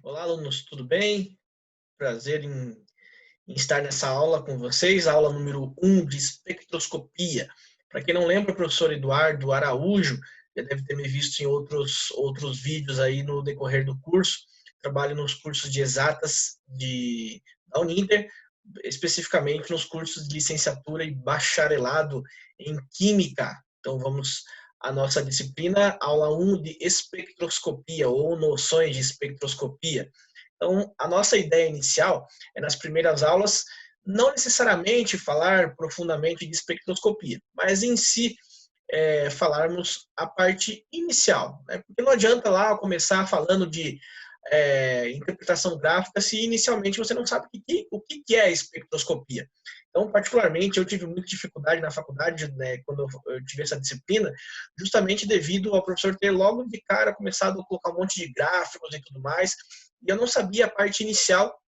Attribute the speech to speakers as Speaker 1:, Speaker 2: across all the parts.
Speaker 1: Olá, alunos, tudo bem? Prazer em estar nessa aula com vocês, a aula número 1 de espectroscopia. Para quem não lembra, o professor Eduardo Araújo já deve ter me visto em outros vídeos aí no decorrer do curso. Trabalho nos cursos de exatas da Uninter, especificamente nos cursos de licenciatura e bacharelado em Química. Então, vamos à nossa disciplina, aula 1 de espectroscopia ou noções de espectroscopia. Então, a nossa ideia inicial é, nas primeiras aulas, não necessariamente falar profundamente de espectroscopia, mas em si falarmos a parte inicial. Né? Porque não adianta lá começar falando de interpretação gráfica se inicialmente você não sabe o que é espectroscopia. Então, particularmente, eu tive muita dificuldade na faculdade, né, quando eu tive essa disciplina, justamente devido ao professor ter logo de cara começado a colocar um monte de gráficos e tudo mais, e eu não sabia a parte inicial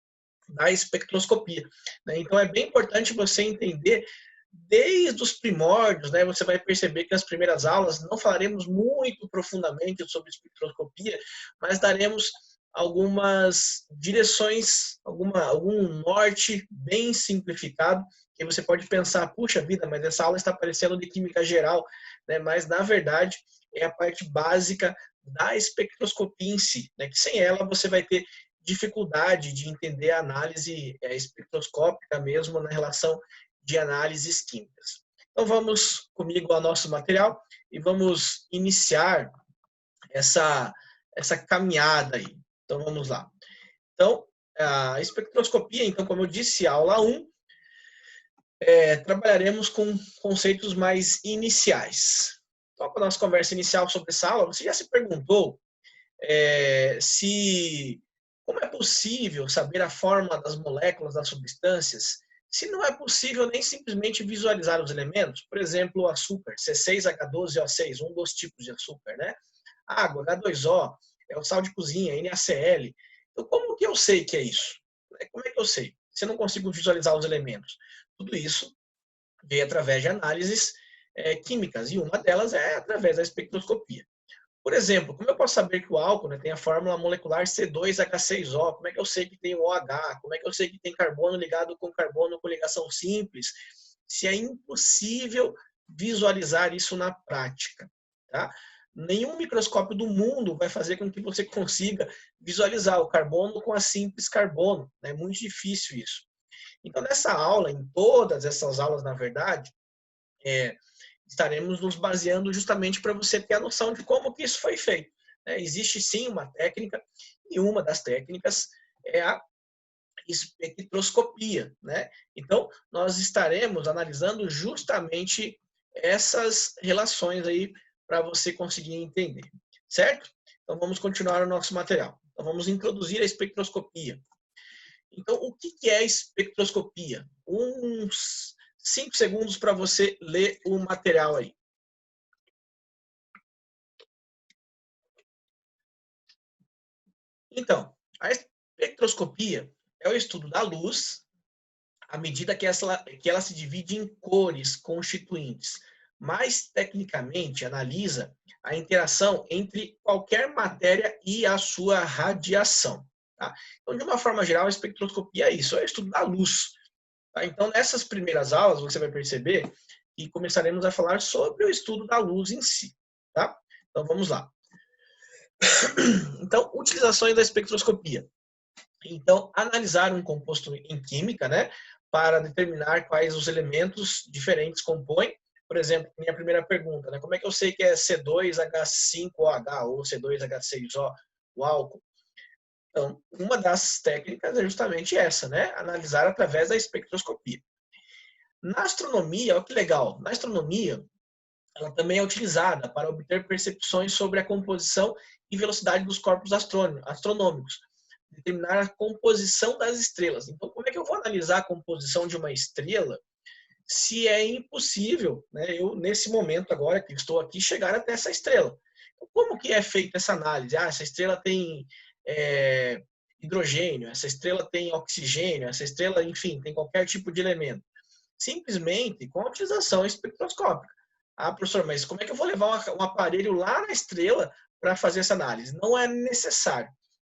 Speaker 1: da espectroscopia. Né? Então, é bem importante você entender desde os primórdios, né, você vai perceber que nas primeiras aulas não falaremos muito profundamente sobre espectroscopia, mas daremos algumas direções, algum norte bem simplificado, que você pode pensar, puxa vida, mas essa aula está parecendo de química geral, né? Mas na verdade é a parte básica da espectroscopia em si, né? Que sem ela você vai ter dificuldade de entender a análise espectroscópica mesmo na relação de análises químicas. Então vamos comigo ao nosso material e vamos iniciar essa caminhada aí. Então vamos lá. Então, a espectroscopia, então, como eu disse, aula 1, trabalharemos com conceitos mais iniciais. Então, com a nossa conversa inicial sobre essa aula, você já se perguntou como é possível saber a forma das moléculas das substâncias se não é possível nem simplesmente visualizar os elementos? Por exemplo, o açúcar, C6H12O6, um dos tipos de açúcar, né? Água, H2O, é o sal de cozinha, NaCl. Então, como que eu sei que é isso? Como é que eu sei? Se eu não consigo visualizar os elementos? Tudo isso veio através de análises químicas, e uma delas é através da espectroscopia. Por exemplo, como eu posso saber que o álcool, né, tem a fórmula molecular C2H6O? Como é que eu sei que tem o OH? Como é que eu sei que tem carbono ligado com carbono com ligação simples? Se é impossível visualizar isso na prática, tá? Nenhum microscópio do mundo vai fazer com que você consiga visualizar o carbono com a simples carbono. É muito difícil isso. Então, nessa aula, em todas essas aulas, na verdade, estaremos nos baseando justamente para você ter a noção de como que isso foi feito. Existe sim uma técnica, e uma das técnicas é a espectroscopia. Né? Então, nós estaremos analisando justamente essas relações aí para você conseguir entender. Certo? Então, vamos continuar o nosso material. Então, vamos introduzir a espectroscopia. Então, o que é espectroscopia? Uns 5 segundos para você ler o material aí. Então, a espectroscopia é o estudo da luz à medida que ela se divide em cores constituintes. Mais tecnicamente, analisa a interação entre qualquer matéria e a sua radiação. Tá? Então, de uma forma geral, a espectroscopia é isso, é o estudo da luz. Tá? Então, nessas primeiras aulas, você vai perceber que começaremos a falar sobre o estudo da luz em si. Tá? Então, vamos lá. Então, utilizações da espectroscopia. Então, analisar um composto em química, né, para determinar quais os elementos diferentes compõem. Por exemplo, minha primeira pergunta, né, como é que eu sei que é C2H5OH ou C2H6O, o álcool? Então, uma das técnicas é justamente essa, né, analisar através da espectroscopia. Na astronomia, olha que legal, na astronomia, ela também é utilizada para obter percepções sobre a composição e velocidade dos corpos astronômicos, determinar a composição das estrelas. Então, como é que eu vou analisar a composição de uma estrela se é impossível, né, eu, nesse momento agora que estou aqui, chegar até essa estrela? Então, como que é feita essa análise? Essa estrela tem hidrogênio, essa estrela tem oxigênio, essa estrela, enfim, tem qualquer tipo de elemento. Simplesmente com a utilização espectroscópica. Ah, professor, mas como é que eu vou levar um aparelho lá na estrela para fazer essa análise? Não é necessário.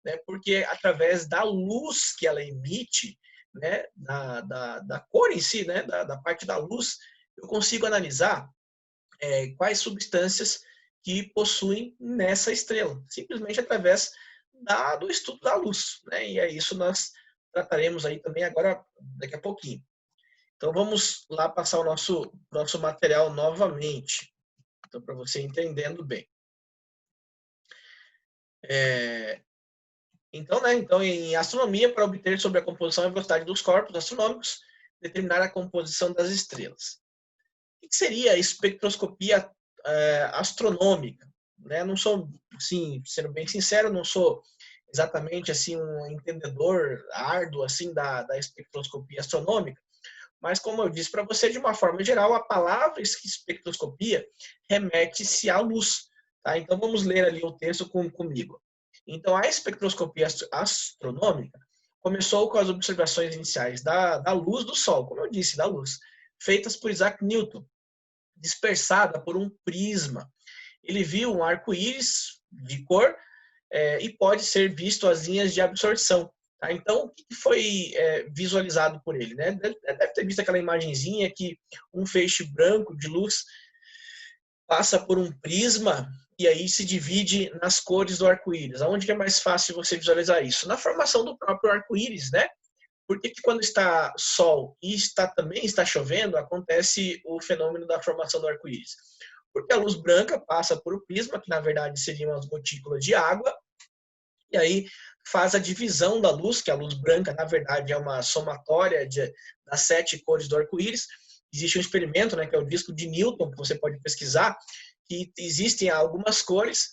Speaker 1: né, porque através da luz que ela emite, né, da cor em si, né, da parte da luz, eu consigo analisar quais substâncias que possuem nessa estrela, simplesmente através do estudo da luz, né? E é isso nós trataremos aí também agora, daqui a pouquinho. Então vamos lá passar o nosso material novamente, então, para você entendendo bem. Então, em astronomia, para obter sobre a composição e velocidade dos corpos astronômicos, determinar a composição das estrelas. O que seria a espectroscopia astronômica? Né? Não sou, assim, sendo bem sincero, não sou exatamente assim um entendedor árduo assim da espectroscopia astronômica, mas como eu disse para você, de uma forma geral, a palavra espectroscopia remete-se à luz. Tá? Então vamos ler ali o texto comigo. Então a espectroscopia astronômica começou com as observações iniciais da luz do Sol, como eu disse, da luz, feitas por Isaac Newton, dispersada por um prisma. Ele viu um arco-íris de cor e pode ser visto as linhas de absorção. Tá? Então, o que foi visualizado por ele? Né? Deve ter visto aquela imagenzinha que um feixe branco de luz passa por um prisma e aí se divide nas cores do arco-íris. Aonde que é mais fácil você visualizar isso? Na formação do próprio arco-íris, né? Por que quando está sol e também está chovendo, acontece o fenômeno da formação do arco-íris? Porque a luz branca passa por o prisma, que na verdade seriam as gotículas de água, e aí faz a divisão da luz, que a luz branca na verdade é uma somatória das 7 cores do arco-íris. Existe um experimento, né, que é o disco de Newton, que você pode pesquisar, que existem algumas cores,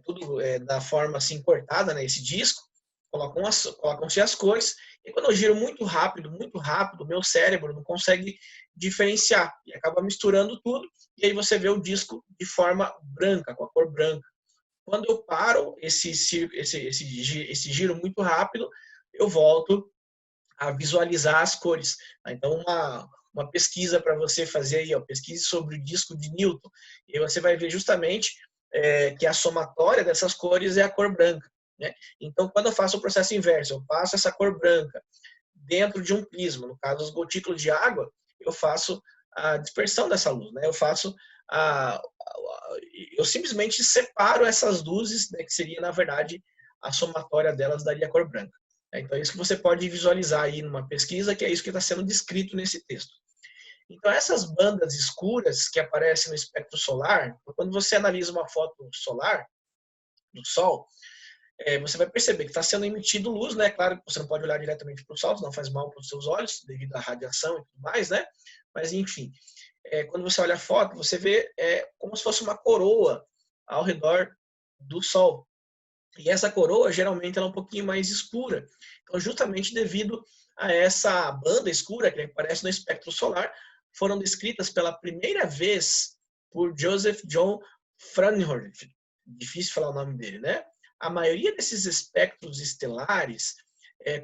Speaker 1: tudo da forma assim cortada, né, esse disco, colocam-se as cores, e quando eu giro muito rápido, o meu cérebro não consegue diferenciar, e acaba misturando tudo, e aí você vê o disco de forma branca, com a cor branca. Quando eu paro esse giro muito rápido, eu volto a visualizar as cores. Então, uma pesquisa para você fazer aí, pesquise sobre o disco de Newton, e você vai ver justamente que a somatória dessas cores é a cor branca. Né? Então, quando eu faço o processo inverso, eu passo essa cor branca dentro de um prisma, no caso, os gotículos de água, eu faço a dispersão dessa luz. Né? Eu simplesmente separo essas luzes, né, que seria, na verdade, a somatória delas daria a cor branca. Então, é isso que você pode visualizar aí numa pesquisa, que é isso que está sendo descrito nesse texto. Então, essas bandas escuras que aparecem no espectro solar, quando você analisa uma foto solar do Sol, você vai perceber que está sendo emitido luz, né? Claro que você não pode olhar diretamente para o Sol, senão faz mal para os seus olhos, devido à radiação e tudo mais, né? Mas, enfim, quando você olha a foto, você vê como se fosse uma coroa ao redor do Sol. E essa coroa, geralmente, ela é um pouquinho mais escura. Então, justamente devido a essa banda escura que aparece no espectro solar, foram descritas pela primeira vez por Joseph John Fraunhofer. Difícil falar o nome dele, né? A maioria desses espectros estelares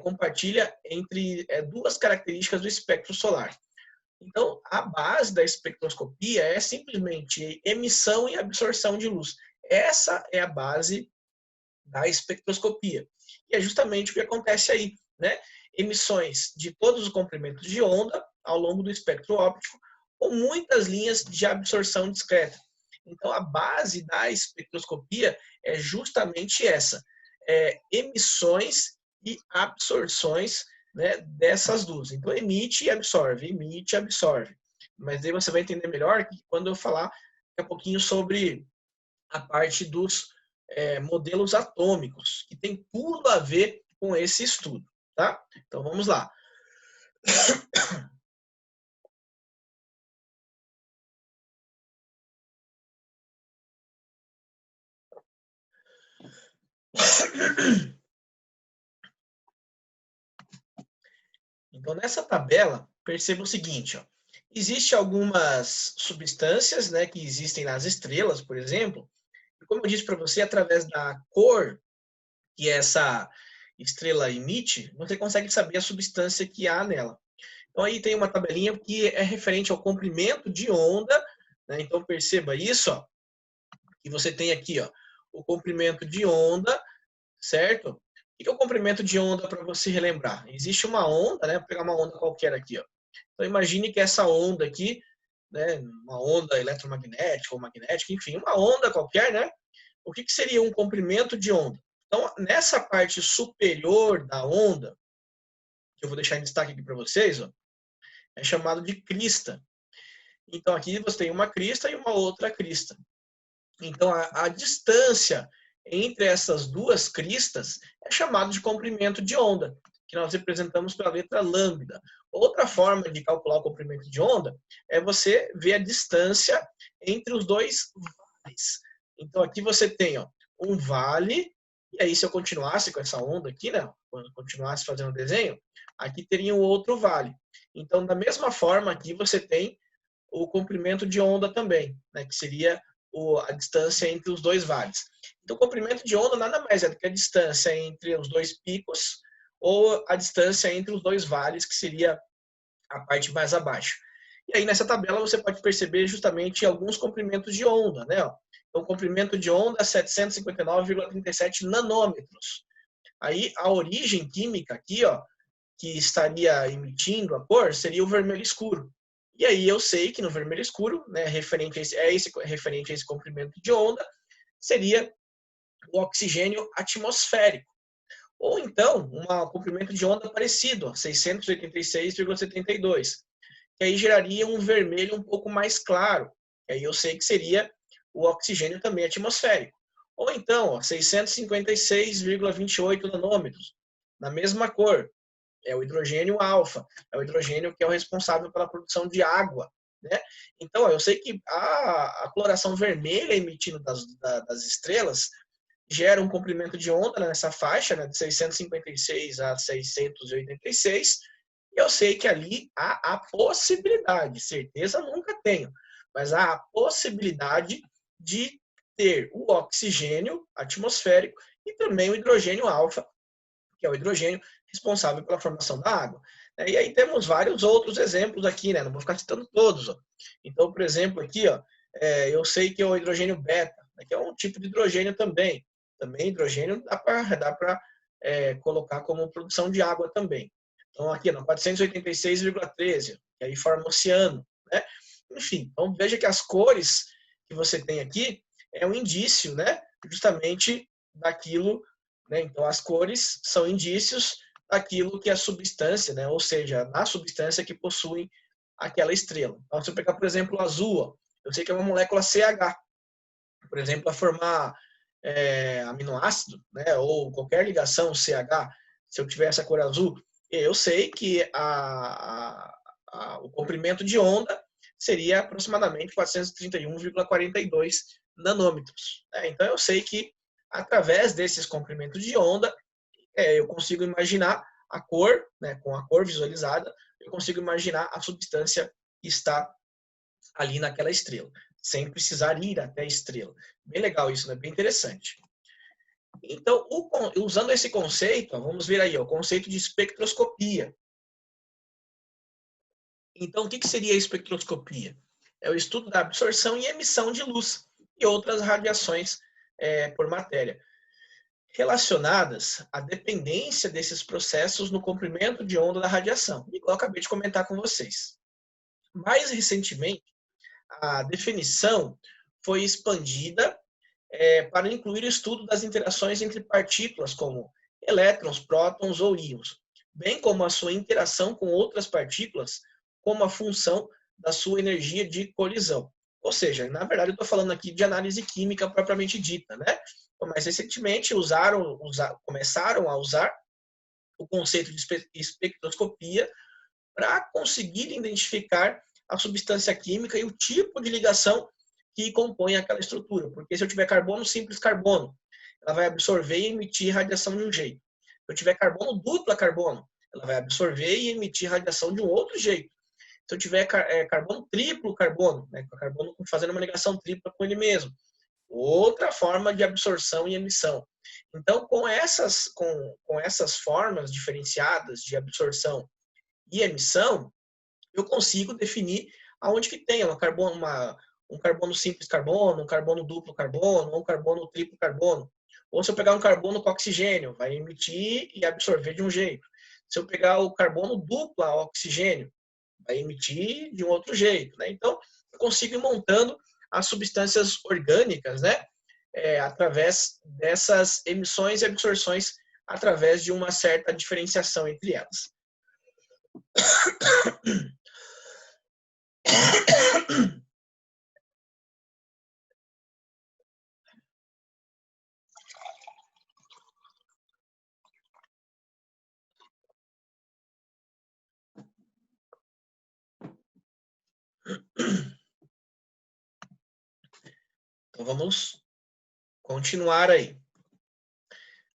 Speaker 1: compartilha entre duas características do espectro solar. Então, a base da espectroscopia é simplesmente emissão e absorção de luz. Essa é a base da espectroscopia. E é justamente o que acontece aí, né? Emissões de todos os comprimentos de onda ao longo do espectro óptico, com muitas linhas de absorção discreta. Então, a base da espectroscopia é justamente essa, emissões e absorções, né, dessas luzes. Então, emite e absorve, emite e absorve. Mas aí você vai entender melhor quando eu falar daqui a pouquinho sobre a parte dos modelos atômicos, que tem tudo a ver com esse estudo. Tá? Então, vamos lá. Então, nessa tabela, perceba o seguinte, ó. Existem algumas substâncias, né, que existem nas estrelas, por exemplo, e como eu disse para você, através da cor que essa estrela emite, você consegue saber a substância que há nela. Então, aí tem uma tabelinha que é referente ao comprimento de onda, né? Então, perceba isso, ó, que você tem aqui, ó, o comprimento de onda certo? O que é o comprimento de onda para você relembrar? Existe uma onda, né? Vou pegar uma onda qualquer aqui, ó. Então imagine que essa onda aqui, né, uma onda eletromagnética ou magnética, enfim, uma onda qualquer, né? O que seria um comprimento de onda? Então, nessa parte superior da onda, que eu vou deixar em destaque aqui para vocês, ó, é chamado de crista. Então, aqui você tem uma crista e uma outra crista. Então, a distância entre essas duas cristas é chamado de comprimento de onda, que nós representamos pela letra lambda. Outra forma de calcular o comprimento de onda é você ver a distância entre os dois vales. Então, aqui você tem um vale, e aí se eu continuasse com essa onda aqui, né, quando eu continuasse fazendo o desenho, aqui teria um outro vale. Então, da mesma forma, aqui você tem o comprimento de onda também, né, que seria a distância entre os dois vales. Então, o comprimento de onda nada mais é do que a distância entre os dois picos ou a distância entre os dois vales, que seria a parte mais abaixo. E aí, nessa tabela, você pode perceber justamente alguns comprimentos de onda, né? Então, o comprimento de onda é 759,37 nanômetros. Aí, a origem química aqui, ó, que estaria emitindo a cor, seria o vermelho escuro. E aí eu sei que no vermelho escuro, né, referente a esse comprimento de onda, seria o oxigênio atmosférico. Ou então, um comprimento de onda parecido, 686,72, que aí geraria um vermelho um pouco mais claro. E aí eu sei que seria o oxigênio também atmosférico. Ou então, 656,28 nanômetros, na mesma cor, é o hidrogênio alfa, é o hidrogênio que é o responsável pela produção de água, né? Então, eu sei que a coloração vermelha emitindo das estrelas gera um comprimento de onda nessa faixa, né, de 656 a 686, e eu sei que ali há a possibilidade, certeza nunca tenho, mas há a possibilidade de ter o oxigênio atmosférico e também o hidrogênio alfa, que é o hidrogênio responsável pela formação da água. E aí temos vários outros exemplos aqui, né? Não vou ficar citando todos. Ó. Então, por exemplo, aqui, ó, eu sei que é o hidrogênio beta, né, que é um tipo de hidrogênio também. Também hidrogênio dá para colocar como produção de água também. Então, aqui, no 486,13, que aí forma oceano. Né? Enfim, então veja que as cores que você tem aqui é um indício, né, justamente daquilo, né? Então, as cores são indícios daquilo que é a substância, né? Ou seja, a substância que possui aquela estrela. Então, se eu pegar, por exemplo, o azul, ó, eu sei que é uma molécula CH. Por exemplo, a formar aminoácido, né? Ou qualquer ligação CH, se eu tiver essa cor azul, eu sei que o comprimento de onda seria aproximadamente 431,42 nanômetros. Né? Então, eu sei que através desses comprimentos de onda, eu consigo imaginar a cor, né, com a cor visualizada, eu consigo imaginar a substância que está ali naquela estrela, sem precisar ir até a estrela. Bem legal isso, né? Bem interessante. Então, usando esse conceito, vamos ver aí, o conceito de espectroscopia. Então, o que seria a espectroscopia? É o estudo da absorção e emissão de luz e outras radiações por matéria, relacionadas à dependência desses processos no comprimento de onda da radiação, igual eu acabei de comentar com vocês. Mais recentemente, a definição foi expandida para incluir o estudo das interações entre partículas como elétrons, prótons ou íons, bem como a sua interação com outras partículas, como a função da sua energia de colisão. Ou seja, na verdade, eu estou falando aqui de análise química propriamente dita, né? Mas recentemente começaram a usar o conceito de espectroscopia para conseguir identificar a substância química e o tipo de ligação que compõe aquela estrutura. Porque se eu tiver carbono simples carbono, ela vai absorver e emitir radiação de um jeito. Se eu tiver carbono dupla carbono, ela vai absorver e emitir radiação de um outro jeito. Se eu tiver carbono triplo carbono, né, carbono fazendo uma ligação tripla com ele mesmo, outra forma de absorção e emissão. Então, com essas formas diferenciadas de absorção e emissão, eu consigo definir aonde que tem um carbono simples carbono, um carbono duplo carbono, ou um carbono triplo carbono. Ou se eu pegar um carbono com oxigênio, vai emitir e absorver de um jeito. Se eu pegar o carbono dupla oxigênio, vai emitir de um outro jeito, né? Então, eu consigo ir montando as substâncias orgânicas, né? Através dessas emissões e absorções, através de uma certa diferenciação entre elas. Então, vamos continuar aí.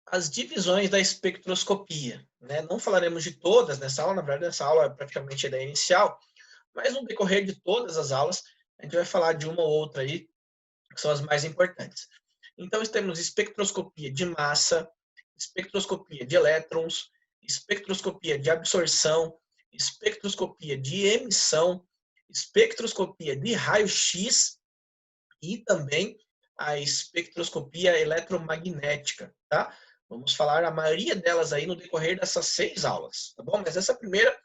Speaker 1: As divisões da espectroscopia, né? Não falaremos de todas nessa aula, na verdade, essa aula é praticamente a ideia inicial, mas no decorrer de todas as aulas, a gente vai falar de uma ou outra aí, que são as mais importantes. Então, temos espectroscopia de massa, espectroscopia de elétrons, espectroscopia de absorção, espectroscopia de emissão, espectroscopia de raio-x e também a espectroscopia eletromagnética, tá? Vamos falar a maioria delas aí no decorrer dessas 6 aulas, tá bom? Mas essa primeira,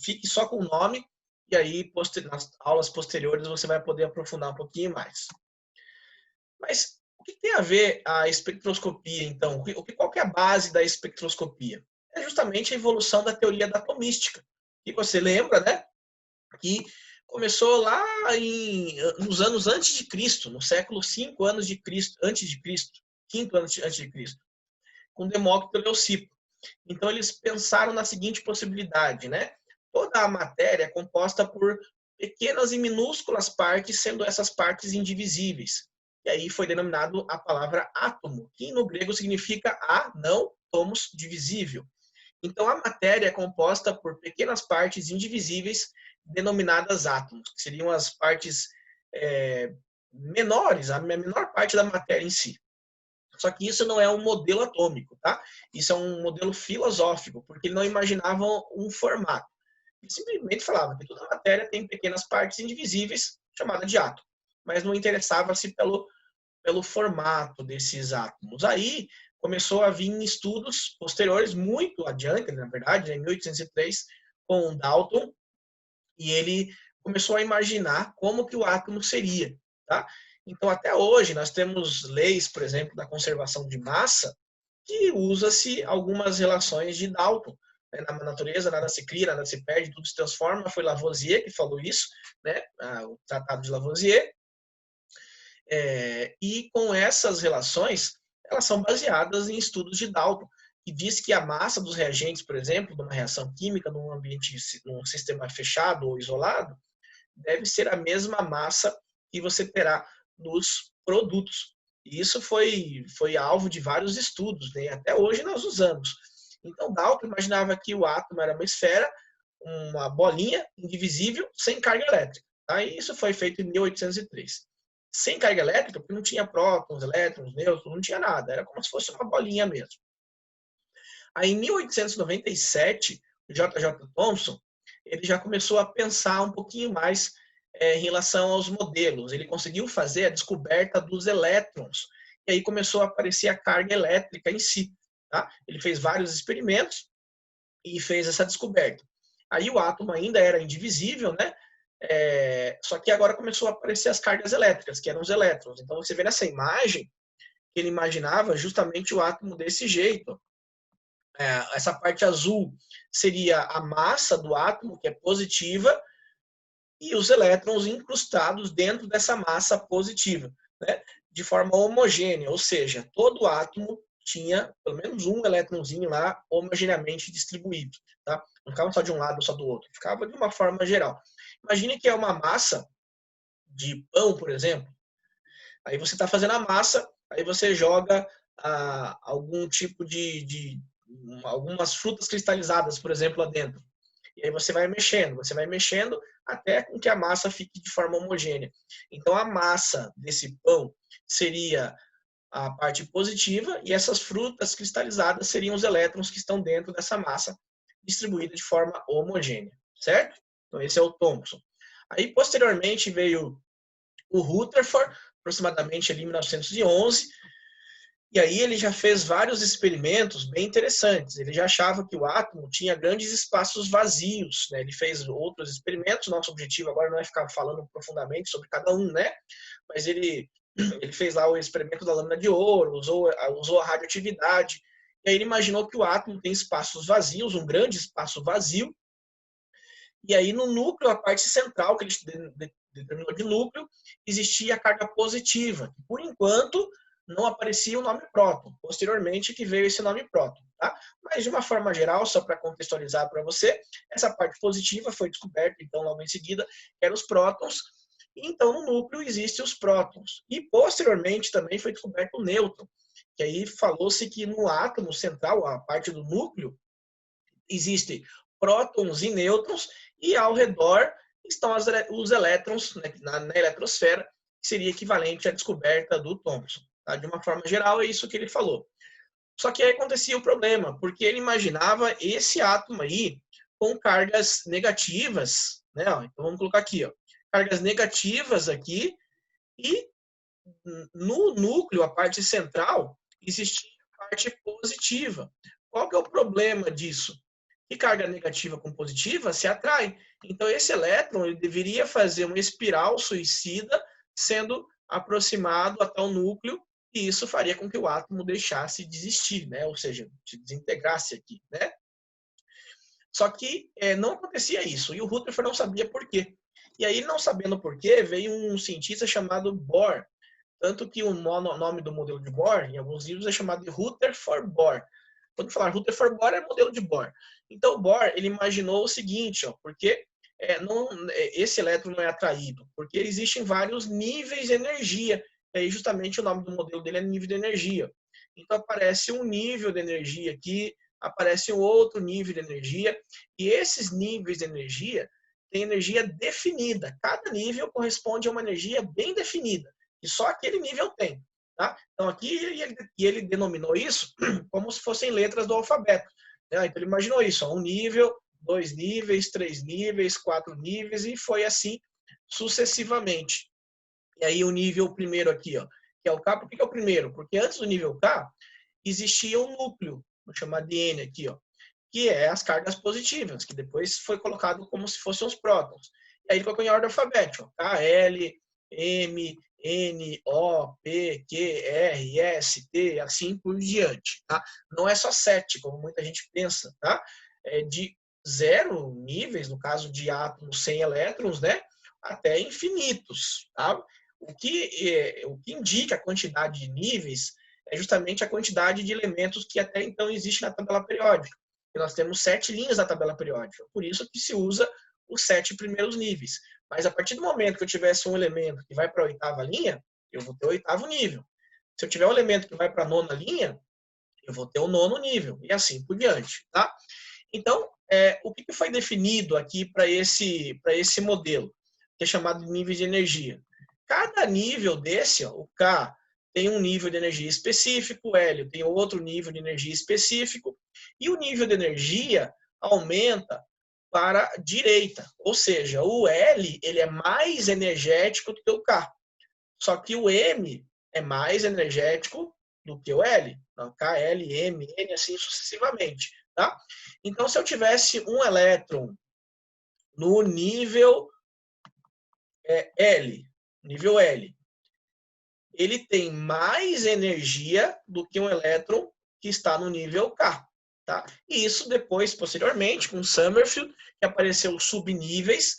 Speaker 1: fique só com o nome, e aí nas aulas posteriores você vai poder aprofundar um pouquinho mais. Mas o que tem a ver a espectroscopia, então? Qual que é a base da espectroscopia? É justamente a evolução da teoria da atomística. E você lembra, né, que começou lá nos anos antes de Cristo, no século 5 antes de Cristo, quinto antes de Cristo, com Demócrito e Leucipo. Então eles pensaram na seguinte possibilidade, né? Toda a matéria é composta por pequenas e minúsculas partes, sendo essas partes indivisíveis. E aí foi denominado a palavra átomo, que no grego significa não tomos divisível. Então a matéria é composta por pequenas partes indivisíveis, denominadas átomos, que seriam as partes menores, a menor parte da matéria em si. Só que isso não é um modelo atômico, tá? Isso é um modelo filosófico, porque ele não imaginava um formato. Ele simplesmente falava que toda matéria tem pequenas partes indivisíveis, chamada de átomo, mas não interessava-se pelo formato desses átomos. Aí começou a vir estudos posteriores, muito adiante, na verdade, em 1803, com Dalton, e ele começou a imaginar como que o átomo seria, tá? Então, até hoje, nós temos leis, por exemplo, da conservação de massa, que usa-se algumas relações de Dalton. Na natureza, nada se cria, nada se perde, tudo se transforma. Foi Lavoisier que falou isso, né? O Tratado de Lavoisier. E com essas relações, elas são baseadas em estudos de Dalton, que diz que a massa dos reagentes, por exemplo, de uma reação química num ambiente, num sistema fechado ou isolado, deve ser a mesma massa que você terá nos produtos. E isso foi alvo de vários estudos, né? Até hoje nós usamos. Então, Dalton imaginava que o átomo era uma esfera, uma bolinha indivisível, sem carga elétrica. Tá? E isso foi feito em 1803. Sem carga elétrica, porque não tinha prótons, elétrons, nêutrons, não tinha nada. Era como se fosse uma bolinha mesmo. Aí, em 1897, o J.J. Thomson, ele já começou a pensar um pouquinho mais em relação aos modelos. Ele conseguiu fazer a descoberta dos elétrons. E aí começou a aparecer a carga elétrica em si. Tá? Ele fez vários experimentos e fez essa descoberta. Aí o átomo ainda era indivisível, né? Só que agora começou a aparecer as cargas elétricas, que eram os elétrons. Então você vê nessa imagem que ele imaginava justamente o átomo desse jeito. Essa parte azul seria a massa do átomo, que é positiva, e os elétrons incrustados dentro dessa massa positiva, né? De forma homogênea, ou seja, todo átomo tinha pelo menos um elétronzinho lá homogeneamente distribuído, tá? Não ficava só de um lado ou só do outro, ficava de uma forma geral. Imagine que é uma massa de pão, por exemplo. Aí você está fazendo a massa, aí você joga algum tipo de algumas frutas cristalizadas, por exemplo, lá dentro. E aí você vai mexendo até com que a massa fique de forma homogênea. Então a massa desse pão seria a parte positiva e essas frutas cristalizadas seriam os elétrons que estão dentro dessa massa distribuída de forma homogênea, certo? Então esse é o Thomson. Aí posteriormente veio o Rutherford, aproximadamente ali em 1911, E aí ele já fez vários experimentos bem interessantes. Ele já achava que o átomo tinha grandes espaços vazios, né? Ele fez outros experimentos. Nosso objetivo agora não é ficar falando profundamente sobre cada um, né? Mas ele fez lá o experimento da lâmina de ouro, usou a radioatividade. E aí ele imaginou que o átomo tem espaços vazios, um grande espaço vazio. E aí no núcleo, a parte central, que ele determinou de núcleo, existia a carga positiva. Por enquanto, não aparecia o nome próton. Posteriormente que veio esse nome próton. Tá? Mas de uma forma geral, só para contextualizar para você, essa parte positiva foi descoberta, então, logo em seguida, que eram os prótons. Então, no núcleo existem os prótons. E posteriormente também foi descoberto o nêutron, que aí falou-se que no átomo central, a parte do núcleo, existem prótons e nêutrons, e ao redor estão os elétrons, né, na eletrosfera, que seria equivalente à descoberta do Thomson. Tá? De uma forma geral, é isso que ele falou. Só que aí acontecia o problema, porque ele imaginava esse átomo aí com cargas negativas, né? Então vamos colocar aqui, ó, cargas negativas aqui, e no núcleo, a parte central, existia a parte positiva. Qual que é o problema disso? Que carga negativa com positiva se atrai. Então, esse elétron ele deveria fazer uma espiral suicida sendo aproximado até o núcleo, e isso faria com que o átomo deixasse de existir, né? Ou seja, se desintegrasse aqui, né? Só que não acontecia isso, e o Rutherford não sabia por quê. E aí, não sabendo por quê, veio um cientista chamado Bohr, tanto que o nome do modelo de Bohr, em alguns livros, é chamado de Rutherford Bohr. Quando falar Rutherford Bohr, é modelo de Bohr. Então, Bohr, ele imaginou o seguinte, ó, porque esse elétron não é atraído, porque existem vários níveis de energia, e aí justamente o nome do modelo dele é nível de energia. Então, aparece um nível de energia aqui, aparece um outro nível de energia, e esses níveis de energia têm energia definida. Cada nível corresponde a uma energia bem definida, que só aquele nível tem. Tá? Então, aqui ele denominou isso como se fossem letras do alfabeto. Né? Então, ele imaginou isso, ó, um nível, 2 níveis, 3 níveis, 4 níveis, e foi assim sucessivamente. E aí o nível primeiro aqui, ó, que é o K. Por que é o primeiro? Porque antes do nível K, existia um núcleo, vou chamar de N aqui, ó, que é as cargas positivas, que depois foi colocado como se fossem os prótons. E aí ele colocou em ordem alfabética, K, L, M, N, O, P, Q, R, S, T, assim por diante. Tá? Não é só 7, como muita gente pensa. Tá? É de 0 níveis, no caso de átomos sem elétrons, né? Até infinitos. Tá? O que indica a quantidade de níveis é justamente a quantidade de elementos que até então existe na tabela periódica. E nós temos 7 linhas na tabela periódica. Por isso que se usa os 7 primeiros níveis. Mas a partir do momento que eu tivesse um elemento que vai para a 8ª linha, eu vou ter o 8º nível. Se eu tiver um elemento que vai para a 9ª linha, eu vou ter o 9º nível. E assim por diante. Tá? Então, o que foi definido aqui para esse modelo, que é chamado de níveis de energia? Cada nível desse, ó, o K tem um nível de energia específico, o L tem outro nível de energia específico, e o nível de energia aumenta para a direita. Ou seja, o L ele é mais energético do que o K. Só que o M é mais energético do que o L. Então, K, L, M, N, assim sucessivamente. Tá? Então, se eu tivesse um elétron no nível L, nível L, ele tem mais energia do que um elétron que está no nível K. Tá? E isso depois, posteriormente, com Sommerfeld, que apareceu subníveis,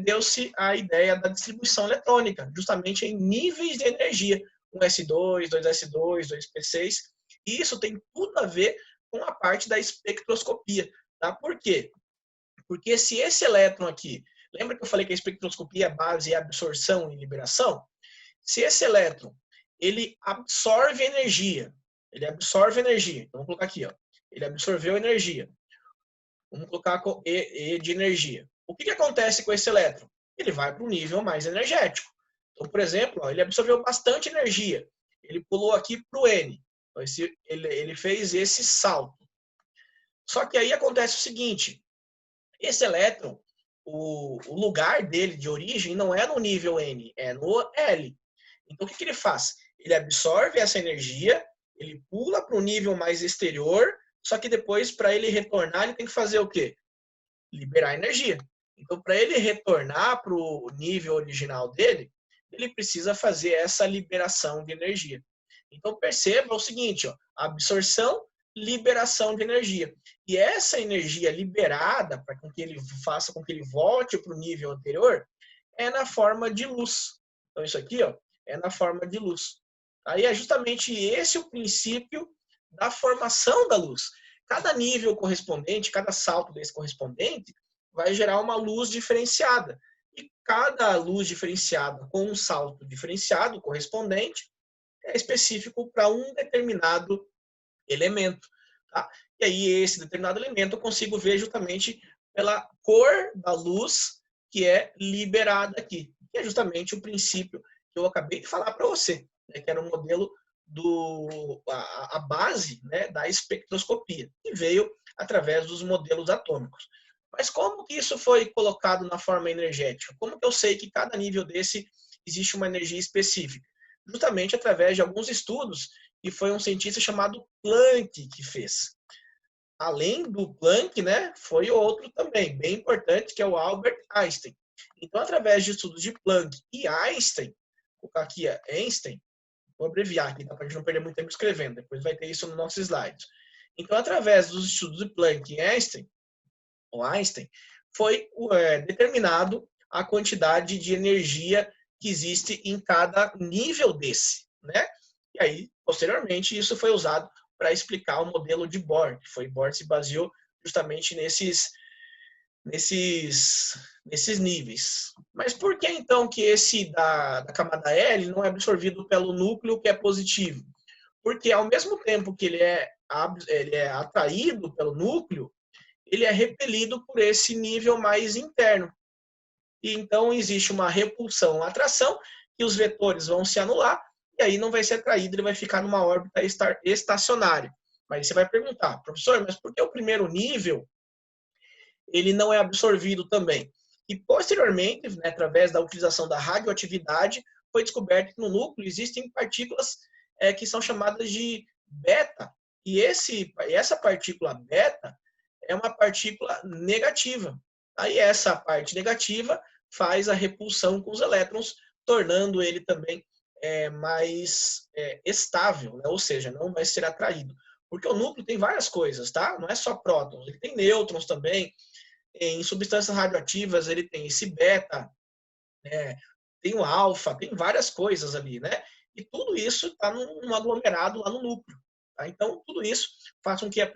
Speaker 1: deu-se a ideia da distribuição eletrônica, justamente em níveis de energia, 1s2, 2s2, 2p6. E isso tem tudo a ver com a parte da espectroscopia. Tá? Por quê? Porque se esse elétron aqui, lembra que eu falei que a espectroscopia é base é absorção e liberação? Se esse elétron ele absorve energia, então vamos colocar aqui, ó, ele absorveu energia. Vamos colocar E de energia. O que acontece com esse elétron? Ele vai para um nível mais energético. Então, por exemplo, ó, ele absorveu bastante energia. Ele pulou aqui para o N. Então, ele fez esse salto. Só que aí acontece o seguinte, esse elétron, o lugar dele de origem não é no nível N, é no L. Então, o que ele faz? Ele absorve essa energia Ele pula para o nível mais exterior, só que depois, para ele retornar, ele tem que fazer o quê? Liberar energia. Então, para ele retornar para o nível original dele, ele precisa fazer essa liberação de energia. Então, perceba o seguinte, ó, absorção, liberação de energia. E essa energia liberada, para que ele faça com que ele volte para o nível anterior, é na forma de luz. Então, isso aqui, ó, é na forma de luz. Aí é justamente esse o princípio da formação da luz. Cada nível correspondente, cada salto desse correspondente, vai gerar uma luz diferenciada. E cada luz diferenciada com um salto diferenciado correspondente é específico para um determinado elemento. Tá? E aí, esse determinado elemento eu consigo ver justamente pela cor da luz que é liberada aqui, que é justamente o princípio que eu acabei de falar para você, né, que era o modelo a base, né, da espectroscopia, que veio através dos modelos atômicos. Mas como que isso foi colocado na forma energética? Como que eu sei que cada nível desse existe uma energia específica? Justamente através de alguns estudos que foi um cientista chamado Planck que fez. Além do Planck, né, foi outro também, bem importante, que é o Albert Einstein. Então, através de estudos de Planck e Einstein, vou colocar aqui Einstein, vou abreviar aqui, tá, para a gente não perder muito tempo escrevendo, depois vai ter isso no nosso slide. Então, através dos estudos de Planck e Einstein, foi determinado a quantidade de energia que existe em cada nível desse, né? E aí, posteriormente, isso foi usado para explicar o modelo de Bohr, que foi Bohr se baseou justamente nesses níveis. Mas por que então que esse da camada L não é absorvido pelo núcleo que é positivo? Porque ao mesmo tempo que ele é atraído pelo núcleo, ele é repelido por esse nível mais interno. E então existe uma repulsão, uma atração, que os vetores vão se anular, e aí não vai ser atraído, ele vai ficar numa órbita estacionária. Mas você vai perguntar, professor, mas por que o primeiro nível ele não é absorvido também? E posteriormente, né, através da utilização da radioatividade, foi descoberto que no núcleo existem partículas que são chamadas de beta. E essa partícula beta é uma partícula negativa. Aí essa parte negativa faz a repulsão com os elétrons, tornando ele também mais estável, né? Ou seja, não vai ser atraído. Porque o núcleo tem várias coisas, tá? Não é só prótons, ele tem nêutrons também. Em substâncias radioativas ele tem esse beta, tem o alfa, tem várias coisas ali, né? E tudo isso está num aglomerado lá no núcleo. Tá? Então, tudo isso faz com que o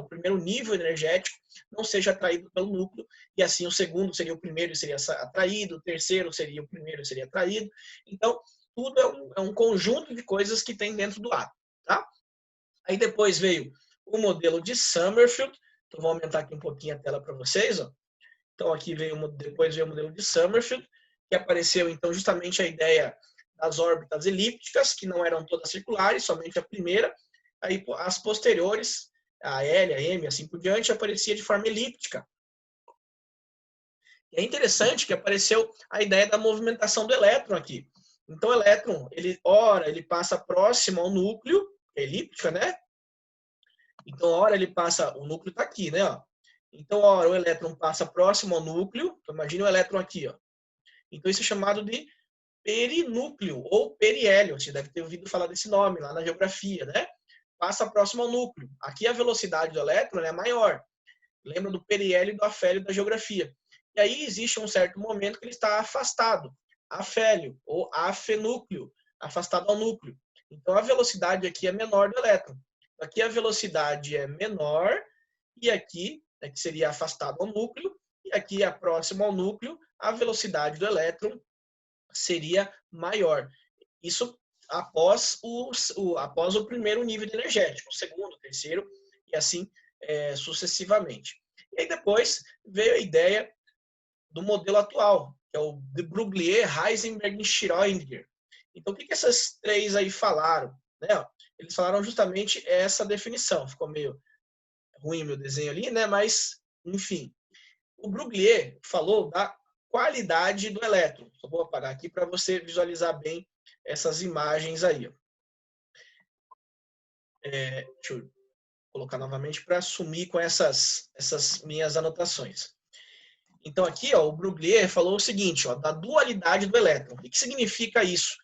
Speaker 1: primeiro nível energético não seja atraído pelo núcleo, e assim o segundo seria o primeiro e seria atraído, o terceiro seria o primeiro e seria atraído. Então, tudo é um conjunto de coisas que tem dentro do átomo. Tá? Aí depois veio o modelo de Sommerfeld. Então, vou aumentar aqui um pouquinho a tela para vocês. Ó. Então, aqui depois veio o modelo de Sommerfeld, que apareceu, então, justamente a ideia das órbitas elípticas, que não eram todas circulares, somente a primeira. Aí, as posteriores, a L, a M, assim por diante, aparecia de forma elíptica. E é interessante que apareceu a ideia da movimentação do elétron aqui. Então, o elétron, ele passa próximo ao núcleo, elíptica, né? Então, ora ele passa, o núcleo está aqui, né? Ó. Então, ora o elétron passa próximo ao núcleo. Então, imagine o elétron aqui, ó. Então, isso é chamado de perinúcleo ou periélio. Você deve ter ouvido falar desse nome lá na geografia, né? Passa próximo ao núcleo. Aqui a velocidade do elétron é maior. Lembra do periélio e do afélio da geografia. E aí existe um certo momento que ele está afastado. Afélio ou afenúcleo, afastado ao núcleo. Então, a velocidade aqui é menor do elétron. Aqui a velocidade é menor e aqui, que seria afastado ao núcleo, e aqui é próximo ao núcleo, a velocidade do elétron seria maior. Isso após o primeiro nível energético, o segundo, o terceiro, e assim sucessivamente. E aí depois veio a ideia do modelo atual, que é o de Broglie, Heisenberg e Schrödinger. Então, o que essas três aí falaram? Né? Eles falaram justamente essa definição. Ficou meio ruim meu desenho ali, né? Mas, enfim. O Broglie falou da qualidade do elétron. Só vou apagar aqui para você visualizar bem essas imagens aí. Deixa eu colocar novamente para sumir com essas minhas anotações. Então aqui, ó, o Bruglie falou o seguinte, ó, da dualidade do elétron. O que significa isso?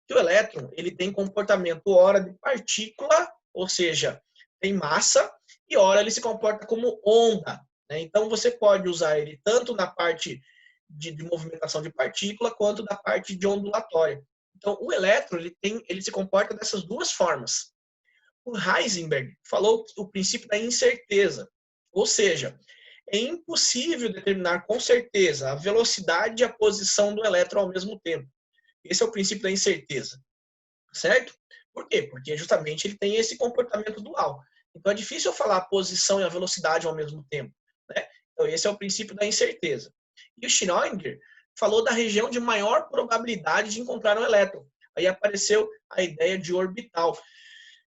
Speaker 1: Que o elétron ele tem comportamento ora de partícula, ou seja, tem massa, e ora ele se comporta como onda. Né? Então você pode usar ele tanto na parte de movimentação de partícula quanto da parte de ondulatória. Então o elétron ele se comporta dessas duas formas. O Heisenberg falou o princípio da incerteza, ou seja, é impossível determinar com certeza a velocidade e a posição do elétron ao mesmo tempo. Esse é o princípio da incerteza, certo? Por quê? Porque justamente ele tem esse comportamento dual. Então é difícil eu falar a posição e a velocidade ao mesmo tempo, né? Então esse é o princípio da incerteza. E o Schrödinger falou da região de maior probabilidade de encontrar um elétron. Aí apareceu a ideia de orbital.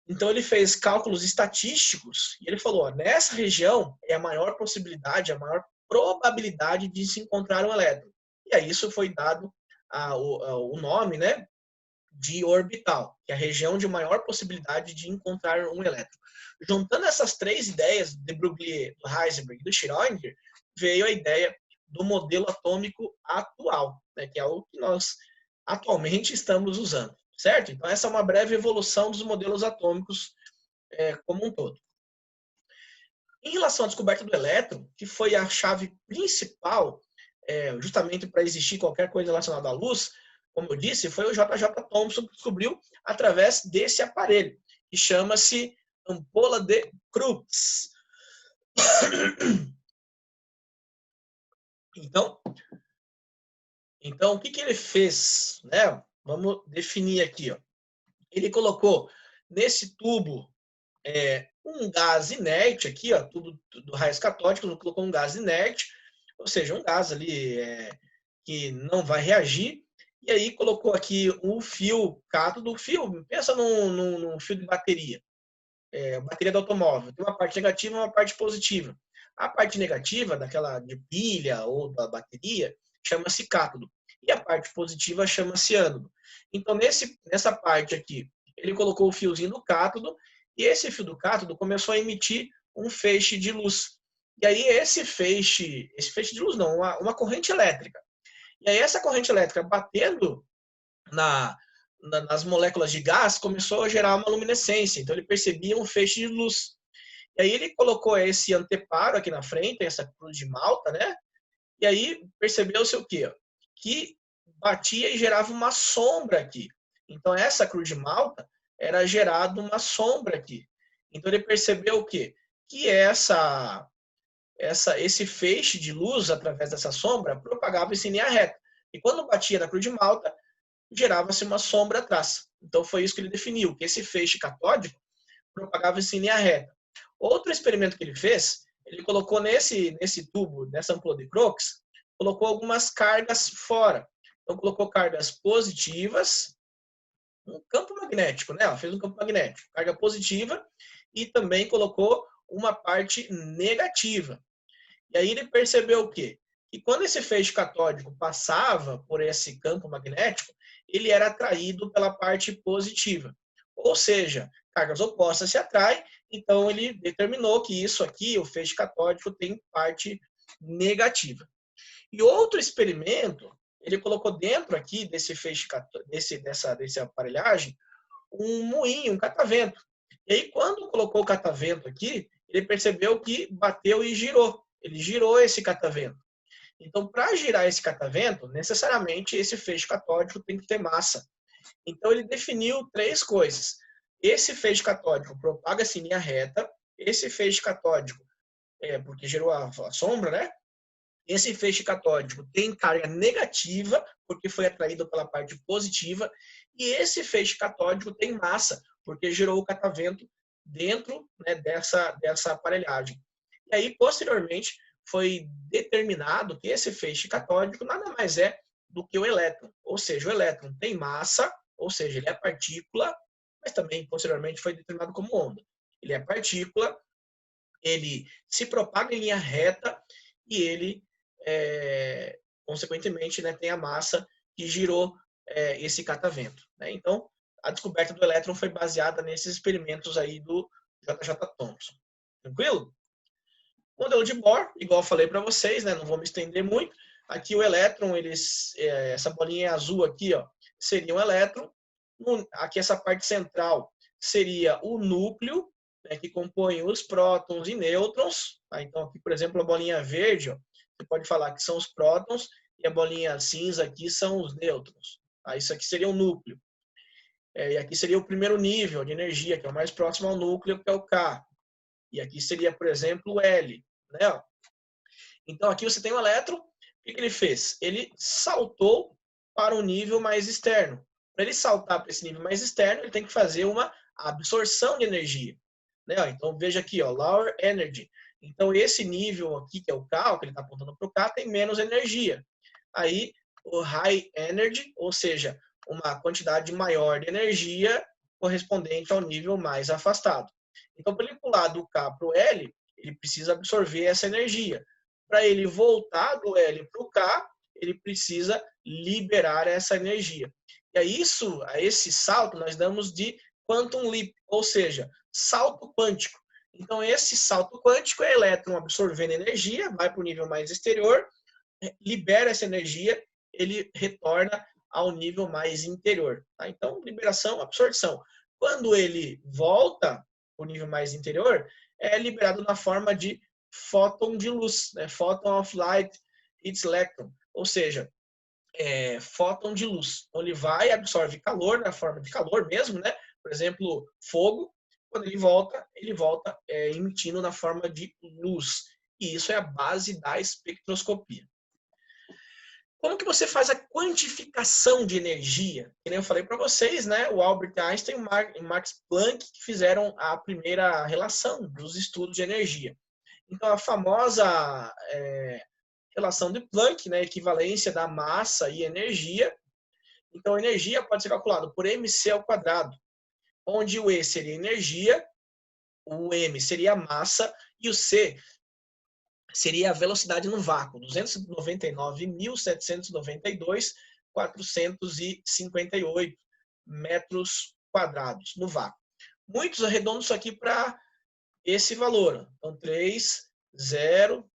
Speaker 1: Então ele fez cálculos estatísticos e ele falou, ó, nessa região é a maior possibilidade, a maior probabilidade de se encontrar um elétron. E aí isso foi dado o nome, né, de orbital, que é a região de maior possibilidade de encontrar um elétron. Juntando essas três ideias de Bruglie, do Heisenberg e do Schrödinger, veio a ideia do modelo atômico atual, né, que é o que nós atualmente estamos usando, certo? Então essa é uma breve evolução dos modelos atômicos como um todo. Em relação à descoberta do elétron, que foi a chave principal, justamente para existir qualquer coisa relacionada à luz, como eu disse, foi o J.J. Thomson que descobriu através desse aparelho, que chama-se ampola de Crookes. Então, o que ele fez? Né? Vamos definir aqui. Ó. Ele colocou nesse tubo um gás inerte aqui, ó, tubo do raios catódicos, colocou um gás inerte, ou seja, um gás ali que não vai reagir, e aí colocou aqui um fio cátodo, fio, pensa num fio de bateria, bateria do automóvel, tem uma parte negativa e uma parte positiva. A parte negativa, daquela de pilha ou da bateria, chama-se cátodo, e a parte positiva chama-se ânodo. Então, nessa parte aqui, ele colocou o fiozinho do cátodo, e esse fio do cátodo começou a emitir um feixe de luz. E aí esse feixe de luz não, uma corrente elétrica. E aí essa corrente elétrica batendo nas moléculas de gás começou a gerar uma luminescência. Então ele percebia um feixe de luz. E aí ele colocou esse anteparo aqui na frente, essa cruz de malta, né? E aí percebeu-se o quê? Que batia e gerava uma sombra aqui. Então essa cruz de malta era gerada uma sombra aqui. Então ele percebeu o quê? Que esse feixe de luz através dessa sombra propagava-se em linha reta. E quando batia na cruz de malta, gerava-se uma sombra atrás. Então foi isso que ele definiu, que esse feixe catódico propagava-se em linha reta. Outro experimento que ele fez, ele colocou nesse tubo, nessa ampola de Crookes, colocou algumas cargas fora. Então colocou cargas positivas, um campo magnético, né? Ela fez um campo magnético, carga positiva, e também colocou uma parte negativa. E aí ele percebeu o quê? Que quando esse feixe catódico passava por esse campo magnético, ele era atraído pela parte positiva. Ou seja, cargas opostas se atraem, então ele determinou que isso aqui, o feixe catódico, tem parte negativa. E outro experimento, ele colocou dentro aqui desse feixe dessa aparelhagem um moinho, um catavento. E aí, quando colocou o catavento aqui, ele percebeu que bateu e girou. Ele girou esse catavento. Então, para girar esse catavento, necessariamente esse feixe catódico tem que ter massa. Então, ele definiu três coisas. Esse feixe catódico propaga-se em linha reta. Esse feixe catódico, porque gerou a sombra, né? Esse feixe catódico tem carga negativa, porque foi atraído pela parte positiva. E esse feixe catódico tem massa, porque gerou o catavento dentro, né, dessa aparelhagem. E aí, posteriormente, foi determinado que esse feixe catódico nada mais é do que o elétron. Ou seja, o elétron tem massa, ou seja, ele é partícula, mas também, posteriormente, foi determinado como onda. Ele é partícula, ele se propaga em linha reta e ele, consequentemente, né, tem a massa que girou esse catavento. Né? Então, a descoberta do elétron foi baseada nesses experimentos aí do J.J. Thomson. Tranquilo? O modelo de Bohr, igual eu falei para vocês, né, não vou me estender muito. Aqui o elétron, essa bolinha azul aqui, ó, seria um elétron. Aqui essa parte central seria o núcleo, né, que compõe os prótons e nêutrons. Tá? Então aqui, por exemplo, a bolinha verde, ó, você pode falar que são os prótons e a bolinha cinza aqui são os nêutrons. Tá? Isso aqui seria o núcleo. E aqui seria o primeiro nível de energia, que é o mais próximo ao núcleo, que é o K. E aqui seria, por exemplo, o L. Né? Então aqui você tem o elétron. O que ele fez? Ele saltou para um nível mais externo. Para ele saltar para esse nível mais externo, ele tem que fazer uma absorção de energia. Né? Então veja aqui, ó, lower energy. Então esse nível aqui, que é o K, que ele está apontando para o K, tem menos energia. Aí o high energy, ou seja, uma quantidade maior de energia correspondente ao nível mais afastado. Então, para ele pular do K para o L, ele precisa absorver essa energia. Para ele voltar do L para o K, ele precisa liberar essa energia. E a esse salto nós damos de quantum leap, ou seja, salto quântico. Então, esse salto quântico é elétron absorvendo energia, vai para o nível mais exterior, libera essa energia, ele retorna ao nível mais interior. Tá? Então, liberação, absorção. Quando ele volta para o nível mais interior, é liberado na forma de fóton de luz, né? Photon of light, its electron, ou seja, fóton de luz. Então, ele vai, absorve calor na forma de calor mesmo, né? Por exemplo, fogo. Quando ele volta emitindo na forma de luz. E isso é a base da espectroscopia. Como que você faz a quantificação de energia? Que nem eu falei para vocês, né? O Albert Einstein e o Max Planck que fizeram a primeira relação dos estudos de energia. Então, a famosa relação de Planck, né? Equivalência da massa e energia. Então, a energia pode ser calculada por mc ao quadrado, onde o E seria energia, o M seria a massa e o C seria a velocidade no vácuo, 299.792.458 metros quadrados no vácuo. Muitos arredondam isso aqui para esse valor. Então, 3, 0,